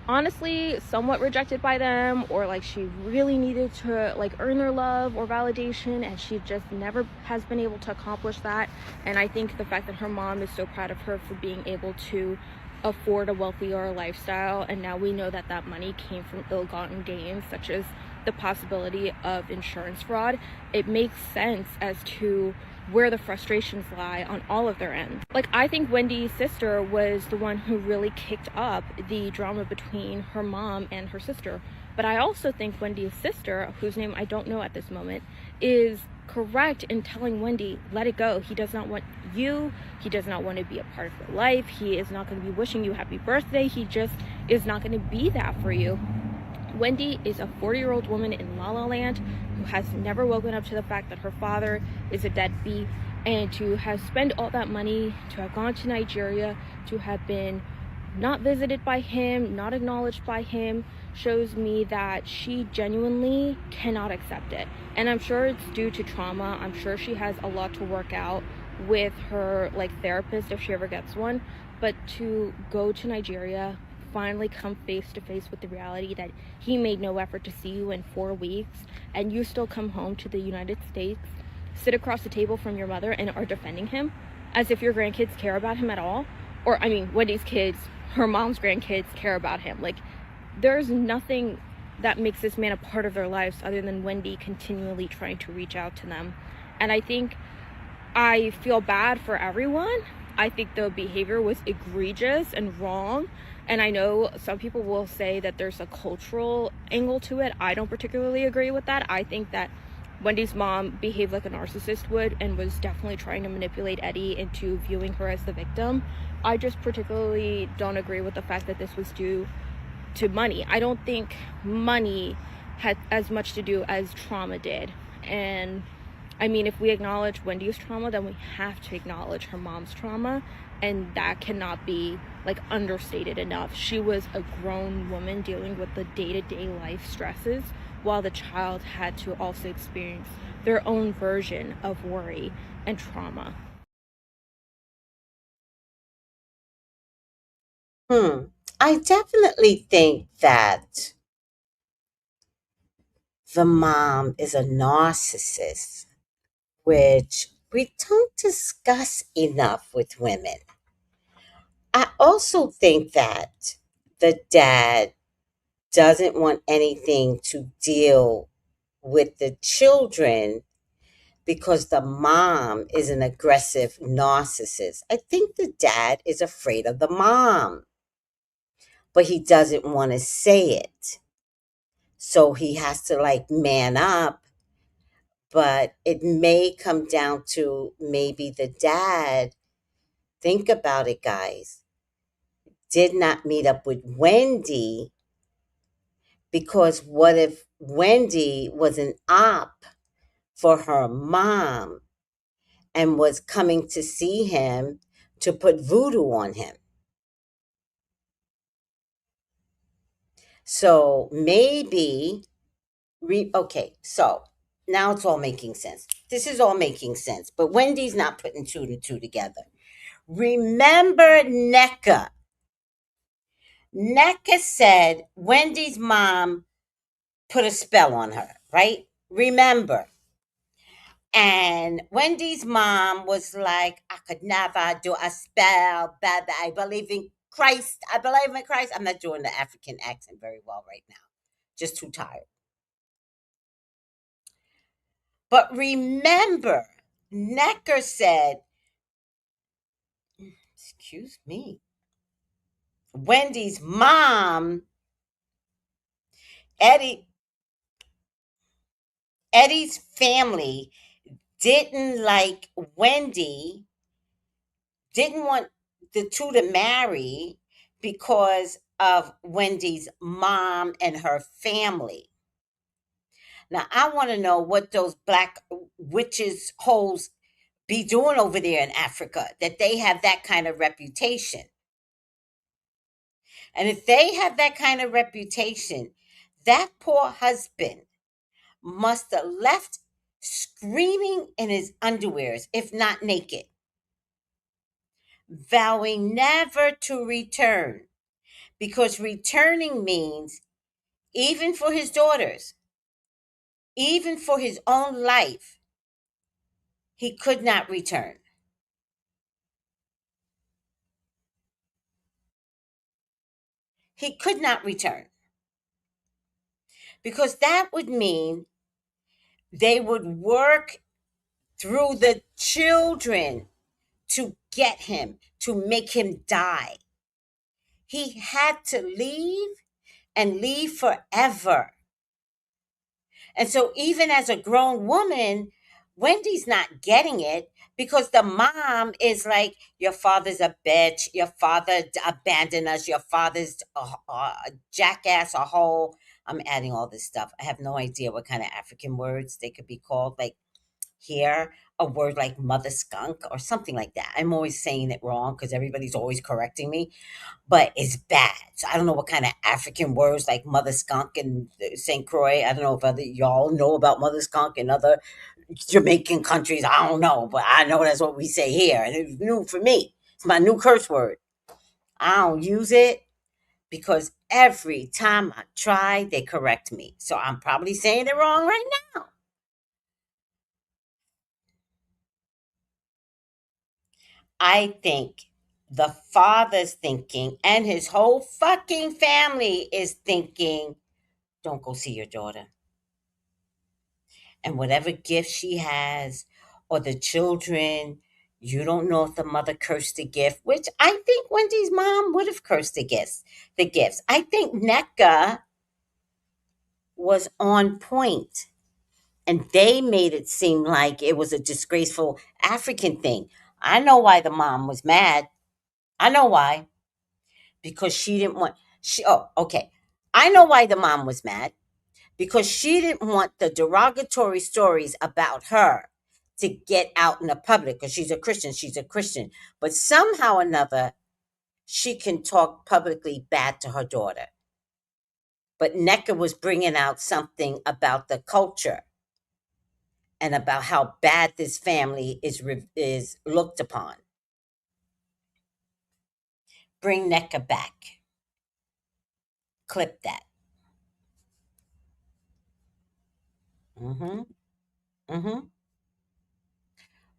honestly somewhat rejected by them, or like she really needed to like earn their love or validation, and she just never has been able to accomplish that. And I think the fact that her mom is so proud of her for being able to afford a wealthier lifestyle, and now we know that that money came from ill-gotten gains such as the possibility of insurance fraud, it makes sense as to where the frustrations lie on all of their ends. Like, I think Wendy's sister was the one who really kicked up the drama between her mom and her sister. But I also think Wendy's sister, whose name I don't know at this moment, is correct in telling Wendy, let it go. He does not want you. He does not want to be a part of your life. He is not going to be wishing you happy birthday. He just is not going to be that for you. Wendy is a 40-year-old woman in La La Land who has never woken up to the fact that her father is a deadbeat, and to have spent all that money, to have gone to Nigeria, to have been not visited by him, not acknowledged by him, shows me that she genuinely cannot accept it. And I'm sure it's due to trauma. I'm sure she has a lot to work out with her like therapist if she ever gets one. But to go to Nigeria, finally come face to face with the reality that he made no effort to see you in 4 weeks, and you still come home to the United States, sit across the table from your mother and are defending him as if your grandkids care about him at all. Or I mean, Wendy's kids, her mom's grandkids care about him. Like, there's nothing that makes this man a part of their lives other than Wendy continually trying to reach out to them. And I think I feel bad for everyone. I think the behavior was egregious and wrong. And I know some people will say that there's a cultural angle to it. I don't particularly agree with that. I think that Wendy's mom behaved like a narcissist would and was definitely trying to manipulate Eddie into viewing her as the victim. I just particularly don't agree with the fact that this was due to money. I don't think money had as much to do as trauma did. And I mean, if we acknowledge Wendy's trauma, then we have to acknowledge her mom's trauma, and that cannot be like understated enough. She was a grown woman dealing with the day-to-day life stresses, while the child had to also experience their own version of worry and trauma. I definitely think that the mom is a narcissist, which we don't discuss enough with women. I also think that the dad doesn't want anything to deal with the children because the mom is an aggressive narcissist. I think the dad is afraid of the mom, but he doesn't want to say it. So he has to like man up, but it may come down to maybe the dad, think about it, guys, did not meet up with Wendy because what if Wendy was an op for her mom and was coming to see him to put voodoo on him? So maybe, okay, so now it's all making sense. This is all making sense, but Wendy's not putting two and two together. Remember NECA. NECA said Wendy's mom put a spell on her, right? Remember. And Wendy's mom was like, I could never do a spell, but I believe in Christ. I believe in Christ. I'm not doing the African accent very well right now. Just too tired. But remember, Necker said, excuse me, Wendy's mom, Eddie's family didn't like Wendy, didn't want the two to marry because of Wendy's mom and her family. Now, I want to know what those black witches, holes be doing over there in Africa, that they have that kind of reputation. And if they have that kind of reputation, that poor husband must have left screaming in his underwears, if not naked, vowing never to return. Because returning means, even for his daughters, even for his own life, he could not return. He could not return. Because that would mean they would work through the children to get him, to make him die. He had to leave and leave forever. And so, even as a grown woman, Wendy's not getting it because the mom is like, your father's a bitch, your father abandoned us, your father's a jackass, a hoe. I'm adding all this stuff. I have no idea what kind of African words they could be called. Like here, a word like mother skunk or something like that. I'm always saying it wrong because everybody's always correcting me, but it's bad. So I don't know what kind of African words like mother skunk and St. Croix. I don't know if other y'all know about mother skunk in other Jamaican countries. I don't know, but I know that's what we say here, and it's new for me. It's my new curse word. I don't use it because every time I try, they correct me. So I'm probably saying it wrong right now. I think the father's thinking and his whole fucking family is thinking, don't go see your daughter. And whatever gift she has or the children, you don't know if the mother cursed the gift, which I think Wendy's mom would have cursed the gifts. I think NECA was on point and they made it seem like it was a disgraceful African thing. I know why the mom was mad. I know why. Because she didn't want okay. I know why the mom was mad. Because she didn't want the derogatory stories about her to get out in the public. Because she's a Christian, but somehow or another she can talk publicly bad to her daughter. But NECA was bringing out something about the culture and about how bad this family is looked upon. Bring NECA back. Clip that. Mm-hmm. Mm-hmm.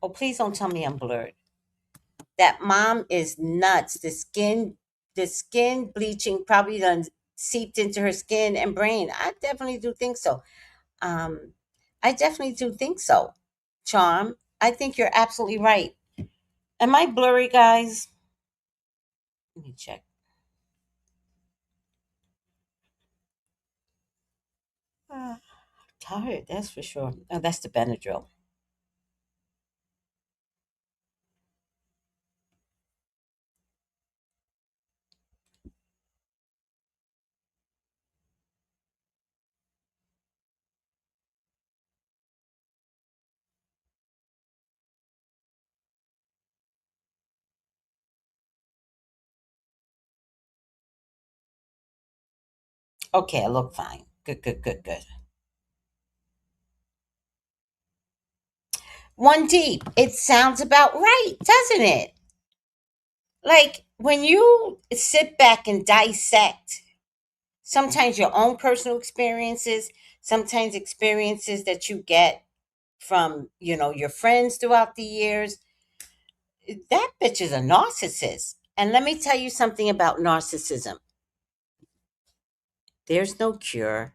Oh, please don't tell me I'm blurred. That mom is nuts. The skin bleaching probably done seeped into her skin and brain. I definitely do think so. Um, I definitely do think so. Charm, I think you're absolutely right. Am I blurry, guys? Let me check. Ah, tired, that's for sure. Oh, that's the Benadryl. Okay, I look fine. Good, good, good, good. One deep. It sounds about right, doesn't it? Like when you sit back and dissect sometimes your own personal experiences, sometimes experiences that you get from, your friends throughout the years, that bitch is a narcissist. And let me tell you something about narcissism. There's no cure.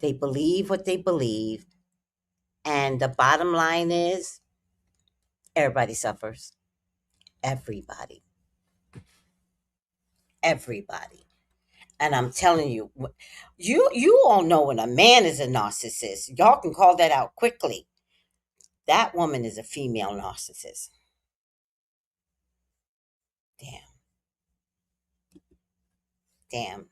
They believe what they believe. And the bottom line is everybody suffers. Everybody. Everybody. And I'm telling you, you all know when a man is a narcissist. Y'all can call that out quickly. That woman is a female narcissist. Damn. Damn.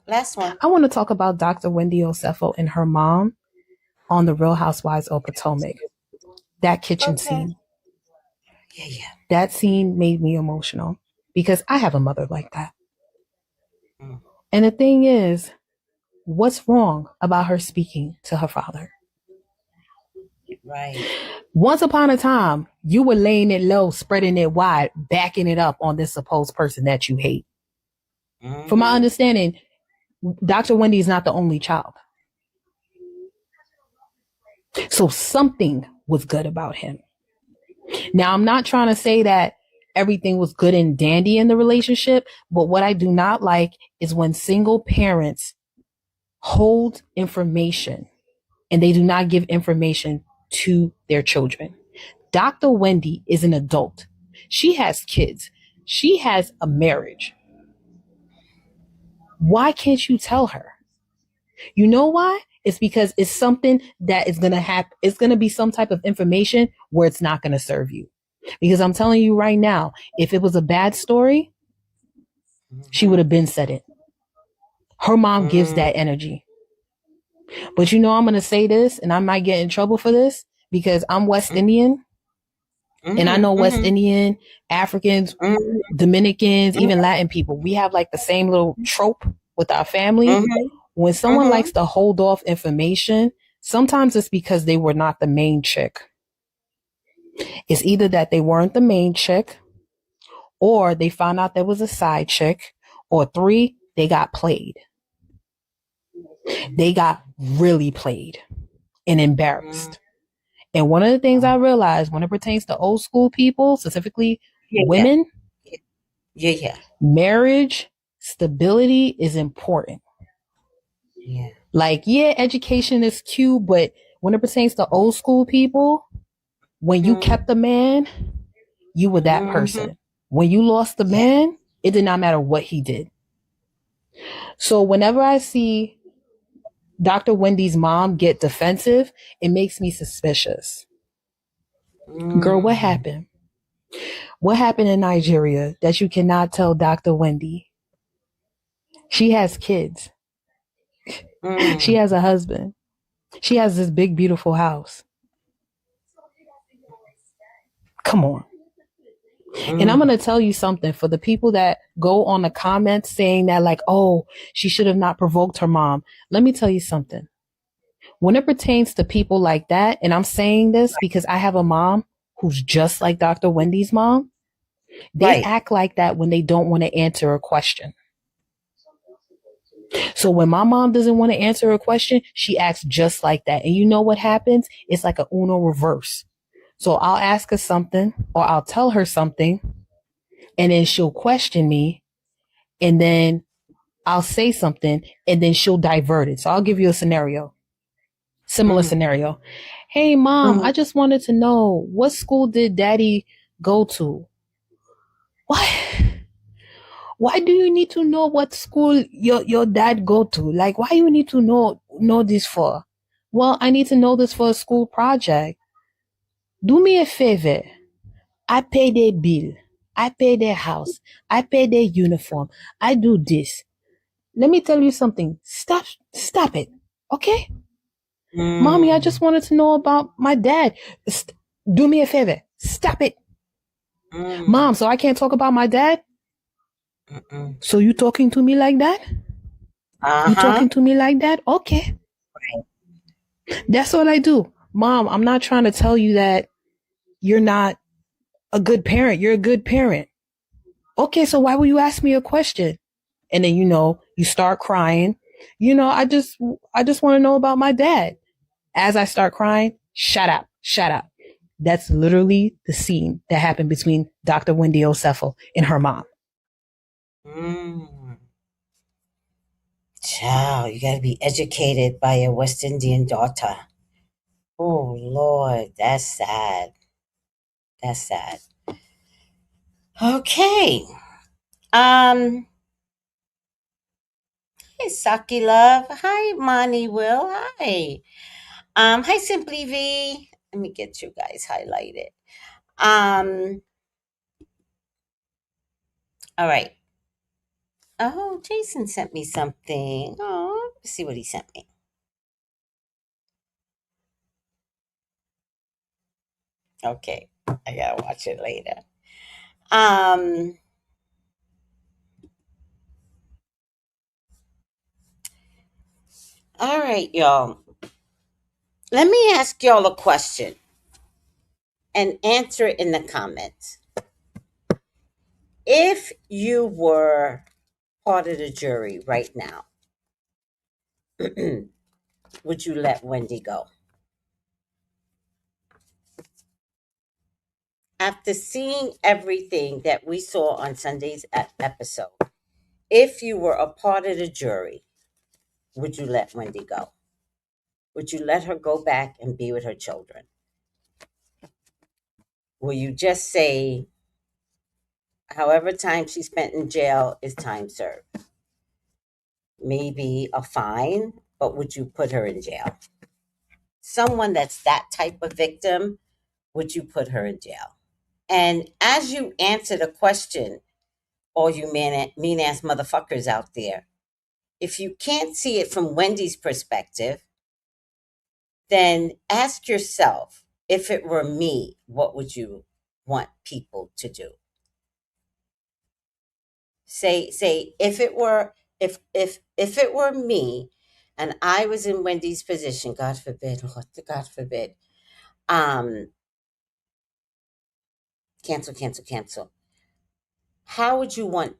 Last one. I want to talk about Dr. Wendy Osefo and her mom on The Real Housewives of Potomac. That kitchen scene. Yeah. That scene made me emotional because I have a mother like that. And the thing is, what's wrong about her speaking to her father? Right. Once upon a time, you were laying it low, spreading it wide, backing it up on this supposed person that you hate. From my understanding, Dr. Wendy is not the only child. So something was good about him. Now, I'm not trying to say that everything was good and dandy in the relationship, but what I do not like is when single parents hold information and they do not give information to their children. Dr. Wendy is an adult. She has kids. She has a marriage. Why can't you tell her? You know why? It's because it's something that is going to happen. It's going to be some type of information where it's not going to serve you. Because I'm telling you right now, if it was a bad story, she would have been said it. Her mom gives that energy. But you know, I'm going to say this, and I might get in trouble for this because I'm West Indian. And I know West Indian, Africans, Dominicans, even Latin people, we have like the same little trope with our family. When someone likes to hold off information, sometimes it's because they were not the main chick. It's either that they weren't the main chick, or they found out there was a side chick, or 3, they got played. They got really played and embarrassed. And one of the things I realized when it pertains to old school people, specifically women, marriage stability is important. Like, education is cute, but when it pertains to old school people, when you kept a man, you were that person. When you lost the man, it did not matter what he did. So whenever I see Dr. Wendy's mom get defensive, it makes me suspicious. Girl, what happened? What happened in Nigeria that you cannot tell Dr. Wendy? She has kids. She has a husband. She has this big, beautiful house. Come on. And I'm going to tell you something for the people that go on the comments saying that like, oh, she should have not provoked her mom. Let me tell you something. When it pertains to people like that, and I'm saying this because I have a mom who's just like Dr. Wendy's mom, they act like that when they don't want to answer a question. So when my mom doesn't want to answer a question, she acts just like that. And you know what happens? It's like a Uno reverse. So I'll ask her something or I'll tell her something and then she'll question me and then I'll say something and then she'll divert it. So I'll give you a scenario. Similar scenario. Hey, mom, I just wanted to know, what school did daddy go to? What? Why do you need to know what school your dad go to? Like, why you need to know this for? Well, I need to know this for a school project. Do me a favor. I pay their bill. I pay their house. I pay their uniform. I do this. Let me tell you something. Stop it. Okay? Mommy, I just wanted to know about my dad. Do me a favor. Stop it. Mom, so I can't talk about my dad? So you talking to me like that? You talking to me like that? Okay. That's what I do. Mom, I'm not trying to tell you that you're not a good parent. You're a good parent. Okay, so why will you ask me a question? And then, you start crying. I just want to know about my dad. As I start crying, Shut up. Shut up. That's literally the scene that happened between Dr. Wendy Osefo and her mom. Child, you gotta be educated by your West Indian daughter. Oh Lord, that's sad. That's sad. Okay. Hey Saki Love. Hi, Monty Will. Hi. Hi Simply V. Let me get you guys highlighted. All right. Oh, Jason sent me something. Oh, let's see what he sent me. Okay. I gotta watch it later. All right, y'all. Let me ask y'all a question and answer it in the comments. If you were part of the jury right now, would you let Wendy go? After seeing everything that we saw on Sunday's episode, if you were a part of the jury, would you let Wendy go? Would you let her go back and be with her children? Will you just say, however time she spent in jail is time served? Maybe a fine, but would you put her in jail? Someone that's that type of victim, would you put her in jail? And as you answer the question, all you mean ass motherfuckers out there, if you can't see it from Wendy's perspective, then ask yourself, if it were me, what would you want people to do? Say if it were me and I was in Wendy's position, God forbid, Lord, God forbid. Cancel. How would you want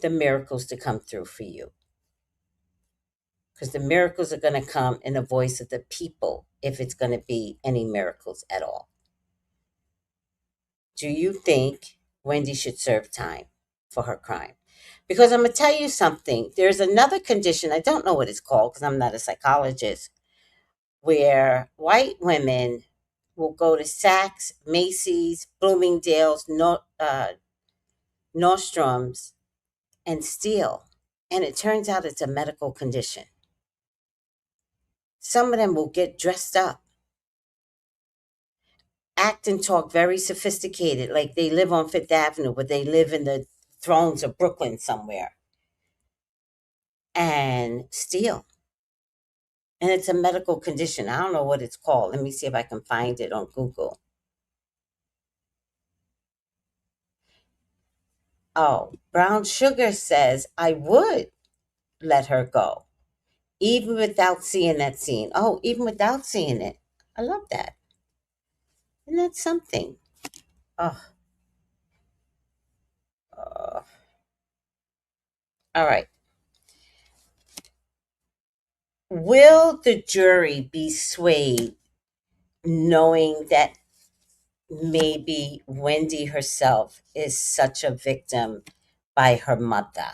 the miracles to come through for you? Because the miracles are going to come in the voice of the people, if it's going to be any miracles at all. Do you think Wendy should serve time for her crime? Because I'm going to tell you something. There's another condition, I don't know what it's called because I'm not a psychologist, where white women will go to Saks, Macy's, Bloomingdale's, Nordstrom's, and steal. And it turns out it's a medical condition. Some of them will get dressed up, act and talk very sophisticated, like they live on Fifth Avenue, but they live in the thrones of Brooklyn somewhere, and steal. And it's a medical condition. I don't know what it's called. Let me see if I can find it on Google. Oh, Brown Sugar says, I would let her go, even without seeing that scene. Oh, even without seeing it. I love that. Isn't that something? Oh. All right. Will the jury be swayed knowing that maybe Wendy herself is such a victim by her mother?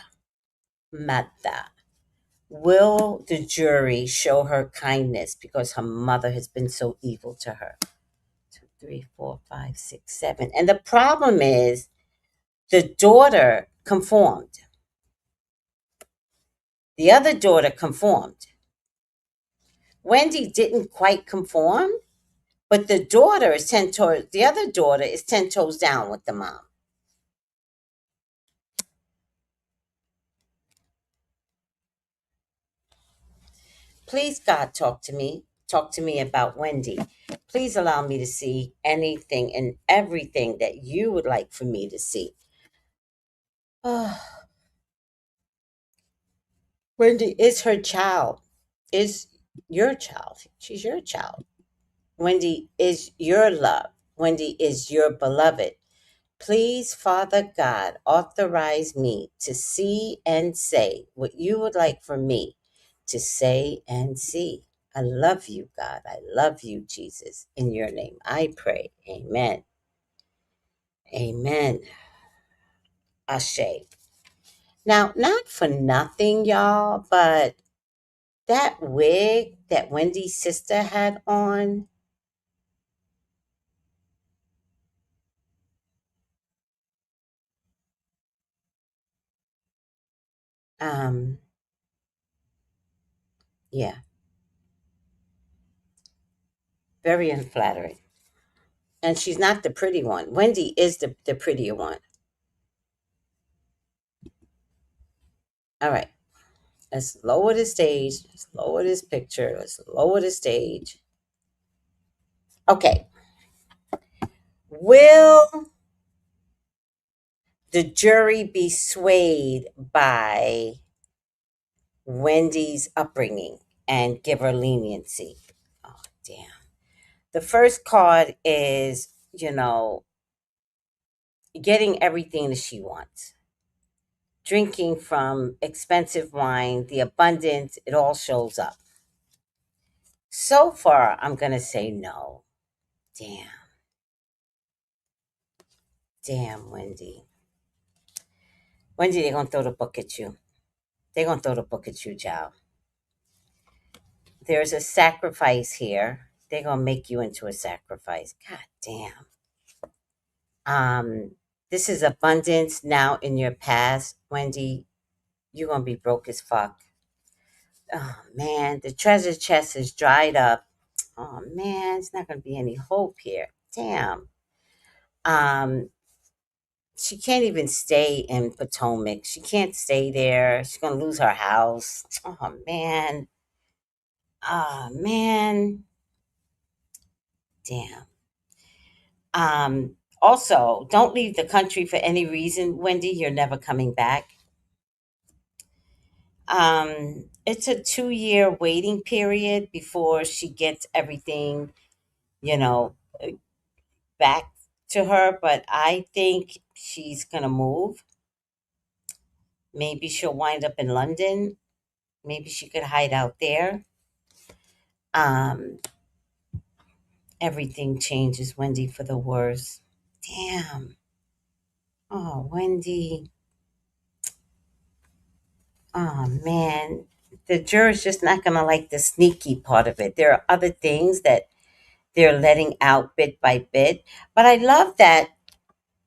Will the jury show her kindness because her mother has been so evil to her? 2, 3, 4, 5, 6, 7. And the problem is the daughter conformed. The other daughter conformed. Wendy didn't quite conform, but the other daughter is 10 toes down with the mom. Please, God, talk to me. Talk to me about Wendy. Please allow me to see anything and everything that you would like for me to see. Wendy is her child, is your child. She's your child. Wendy is your love. Wendy is your beloved. Please, Father God, authorize me to see and say what you would like for me to say and see I love you, God. I love you, Jesus. In your name I pray. Amen. Amen. Ashe. Now, not for nothing, y'all, but that wig that Wendy's sister had on, um, yeah, very unflattering. And she's not the pretty one. Wendy is the prettier one. All right. Let's lower the stage. Let's lower this picture. Let's lower the stage. Okay. Will the jury be swayed by Wendy's upbringing and give her leniency? Oh, damn. The first card is, getting everything that she wants. Drinking from expensive wine, the abundance, it all shows up. So far, I'm going to say no. Damn. Damn, Wendy. Wendy, they're going to throw the book at you. They're going to throw the book at you, Joe. There's a sacrifice here. They're going to make you into a sacrifice. God damn. This is abundance now in your past, Wendy. You're going to be broke as fuck. Oh, man. The treasure chest is dried up. Oh, man. It's not going to be any hope here. Damn. She can't even stay in Potomac. She can't stay there. She's going to lose her house. Oh, man. Oh, man. Damn. Also, don't leave the country for any reason, Wendy. You're never coming back. It's a 2-year waiting period before she gets everything, you know, back to her. But I think she's going to move. Maybe she'll wind up in London. Maybe she could hide out there. Um, Everything changes, Wendy, for the worse. Damn. Oh, Wendy. Oh, man. The juror's just not going to like the sneaky part of it. There are other things that they're letting out bit by bit. But I love that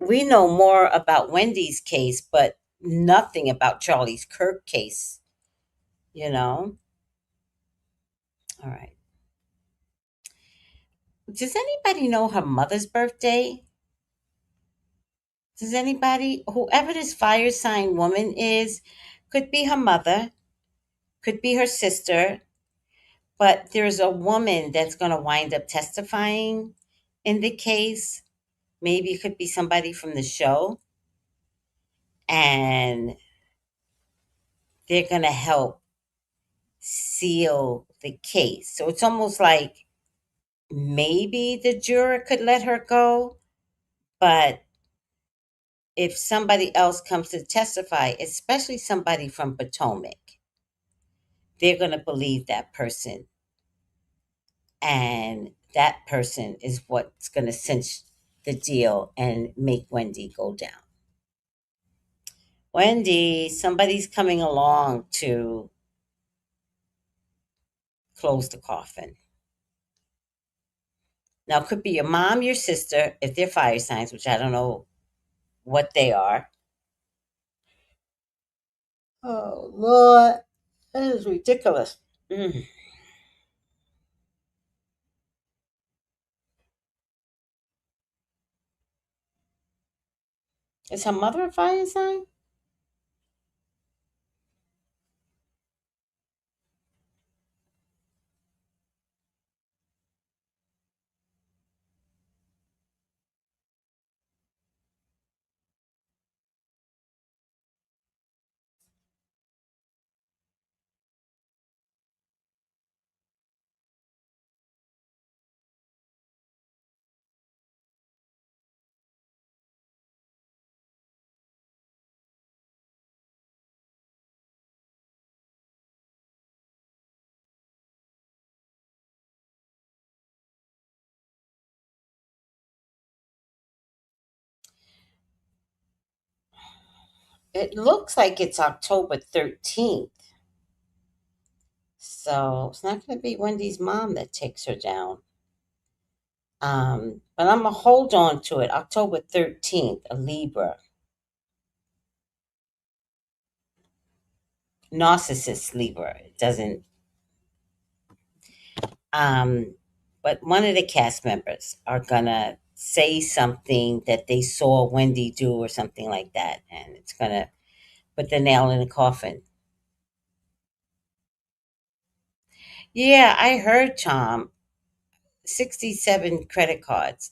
we know more about Wendy's case, but nothing about Charlie's Kirk case, you know? All right. Does anybody know her mother's birthday? Does anybody, whoever this fire sign woman is, could be her mother, could be her sister, but there's a woman that's going to wind up testifying in the case. Maybe it could be somebody from the show, and they're going to help seal the case. So it's almost like maybe the juror could let her go, but if somebody else comes to testify, especially somebody from Potomac, they're going to believe that person. And that person is what's going to cinch the deal and make Wendy go down. Wendy, somebody's coming along to close the coffin. Now, it could be your mom, your sister, if they're fire signs, which I don't know what they are. Oh, Lord. That is ridiculous. Mm. Is her mother a fire sign? It looks like it's October 13th. So it's not going to be Wendy's mom that takes her down. But I'm going to hold on to it. October 13th, a Libra. Narcissist Libra. It doesn't. But one of the cast members are going to say something that they saw Wendy do or something like that. And it's going to put the nail in the coffin. Yeah, I heard, Tom. 67 credit cards.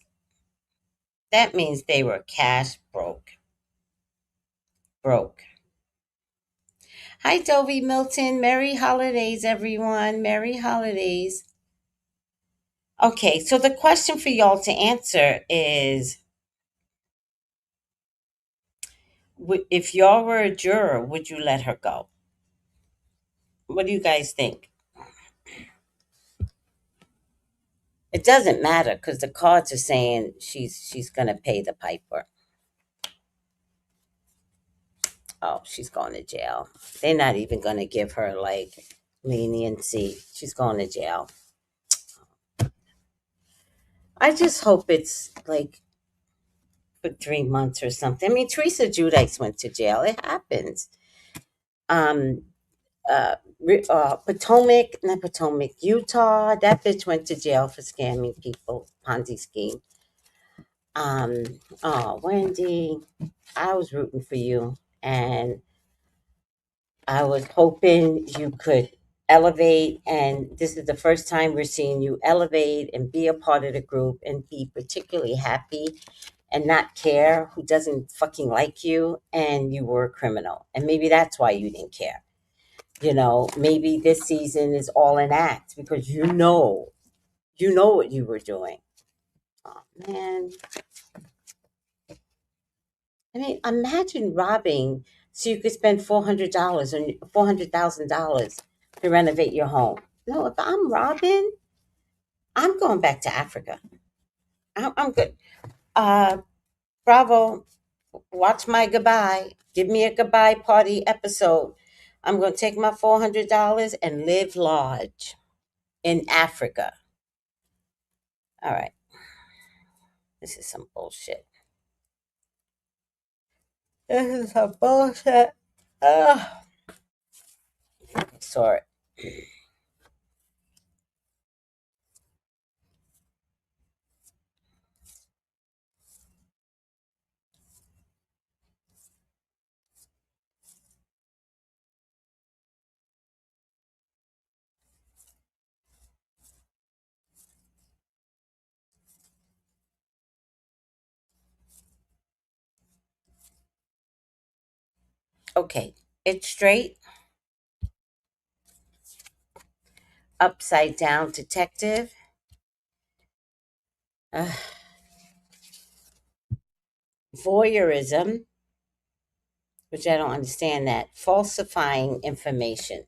That means they were cash broke. Broke. Hi, Dovey Milton. Merry holidays, everyone. Merry holidays. Okay, so the question for y'all to answer is if y'all were a juror, would you let her go? What do you guys think? It doesn't matter because the cards are saying she's gonna pay the piper. Oh, she's going to jail. They're not even gonna give her like leniency. She's going to jail. I just hope it's like for 3 months or something. I mean, Teresa Giudice went to jail. It happens. Um, Potomac, not Potomac, Utah. That bitch went to jail for scamming people, Ponzi scheme. Oh, Wendy, I was rooting for you, and I was hoping you could elevate. And this is the first time we're seeing you elevate and be a part of the group and be particularly happy and not care who doesn't fucking like you and you were a criminal. And maybe that's why you didn't care. Maybe this season is all an act because you know what you were doing. Oh man. I mean, imagine robbing so you could spend $400 or $400,000 to renovate your home. No, if I'm robbing, I'm going back to Africa. I'm good. Bravo. Watch my goodbye. Give me a goodbye party episode. I'm going to take my $400 and live large in Africa. All right. This is some bullshit. This is some bullshit. Ugh. I saw it. Okay. It's straight. Upside down detective. Ugh. Voyeurism, which I don't understand that. Falsifying information.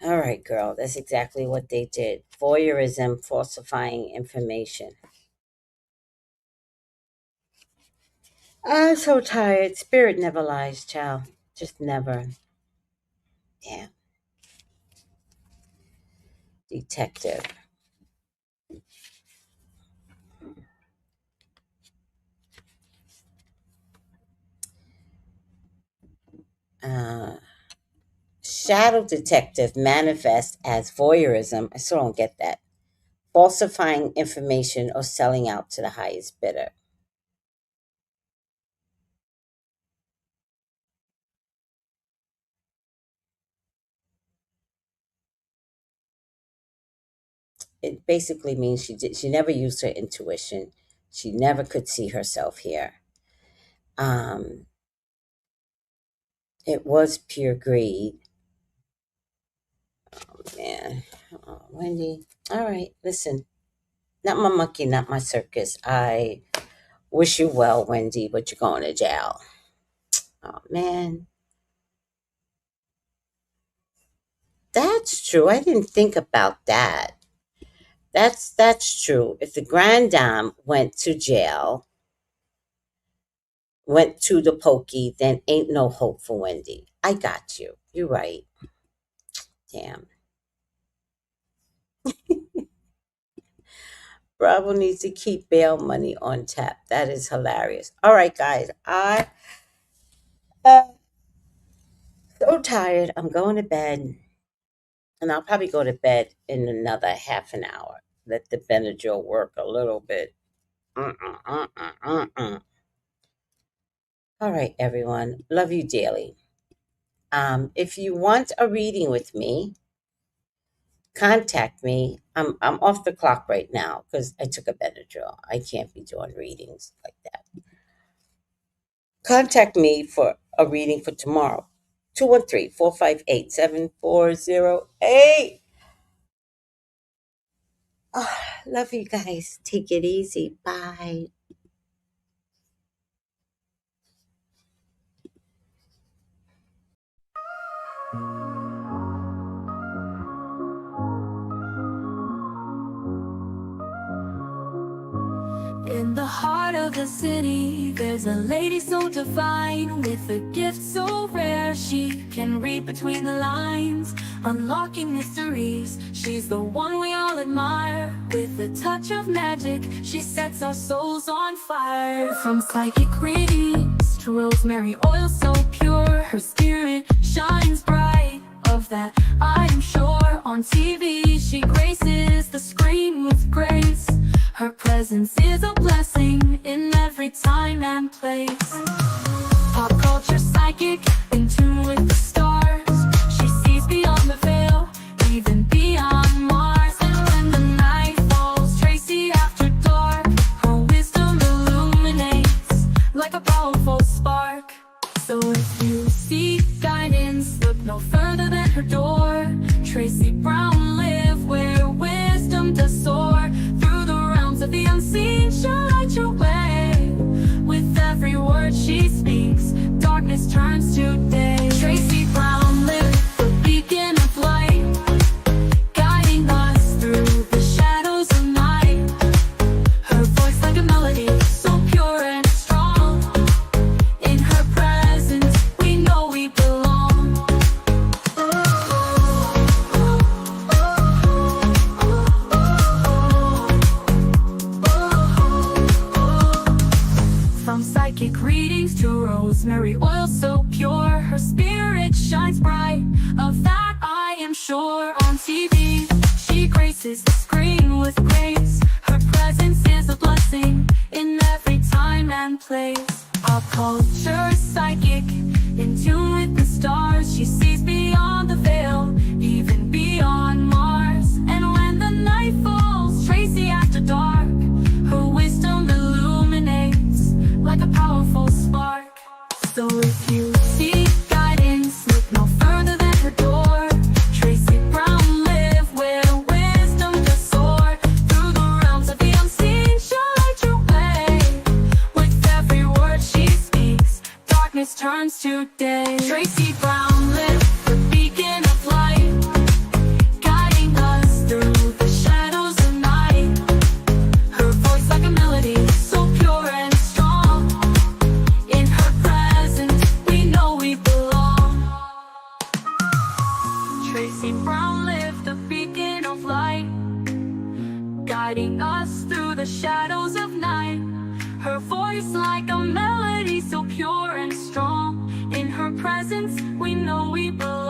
All right, girl. That's exactly what they did. Voyeurism, falsifying information. I'm so tired. Spirit never lies, child. Just never. Yeah. Detective. Shadow detective manifests as voyeurism. I still don't get that. Falsifying information or selling out to the highest bidder. It basically means she never used her intuition. She never could see herself here. It was pure greed. Oh man. Oh, Wendy. All right, listen. Not my monkey, not my circus. I wish you well, Wendy, but you're going to jail. Oh man. That's true. I didn't think about that. That's true. If the grand dame went to jail, went to the pokey, then ain't no hope for Wendy. I got you. You're right. Damn. Bravo needs to keep bail money on tap. That is hilarious. All right, guys. I so tired. I'm going to bed. And I'll probably go to bed in another half an hour. Let the Benadryl work a little bit. All right, everyone. Love you dearly. If you want a reading with me, contact me. I'm off the clock right now because I took a Benadryl. I can't be doing readings like that. Contact me for a reading for tomorrow. 213-458-7408. Oh, love you guys. Take it easy. Bye. In the heart of the city, there's a lady so divine, with a gift so rare. She can read between the lines, unlocking mysteries. She's the one we all admire. With a touch of magic, she sets our souls on fire. From psychic readings to rosemary oil so pure, her spirit shines bright. Of that I am sure. On TV she graces the screen with grace. Her presence is a blessing in every time and place. Pop culture psychic, in tune with the stars. She sees beyond the veil, even beyond Mars. And when the night falls, Tracy after dark, her wisdom illuminates like a powerful spark. So if you seek guidance, look no further than her door. Tracy Brown live where wisdom does soar. Through the realms of the unseen, she'll light your way. With every word she speaks, darkness turns to day. Tracy Brown live, the beacon of light, guiding us through the shadows of night. Her voice like a melody, so pure and strong. In her presence, we know we belong. From psychic readings to rosemary oil so pure, her spirit shines bright. Of that I am sure. On TV, she graces the screen with grace. Her presence is a blessing in every time and place. Pop culture psychic, in tune with the stars. She sees beyond the veil, even beyond Mars. And when the night falls, Tracy after dark, her wisdom illuminates like a powerful spark. So if you seek guidance, look no further than her door. Tracy Brown live where wisdom does soar. Through the realms of the unseen, she'll light your way. With every word she speaks, darkness turns to day. Tracy Brown live, the beacon of light, guiding us through the shadows of night. Her voice like a melody, so pure and strong. In her presence, we know we belong. Tracy Brown live, the beacon of light, guiding us through the shadows of night. Her voice like a melody, so pure and strong. In her presence, we know we belong.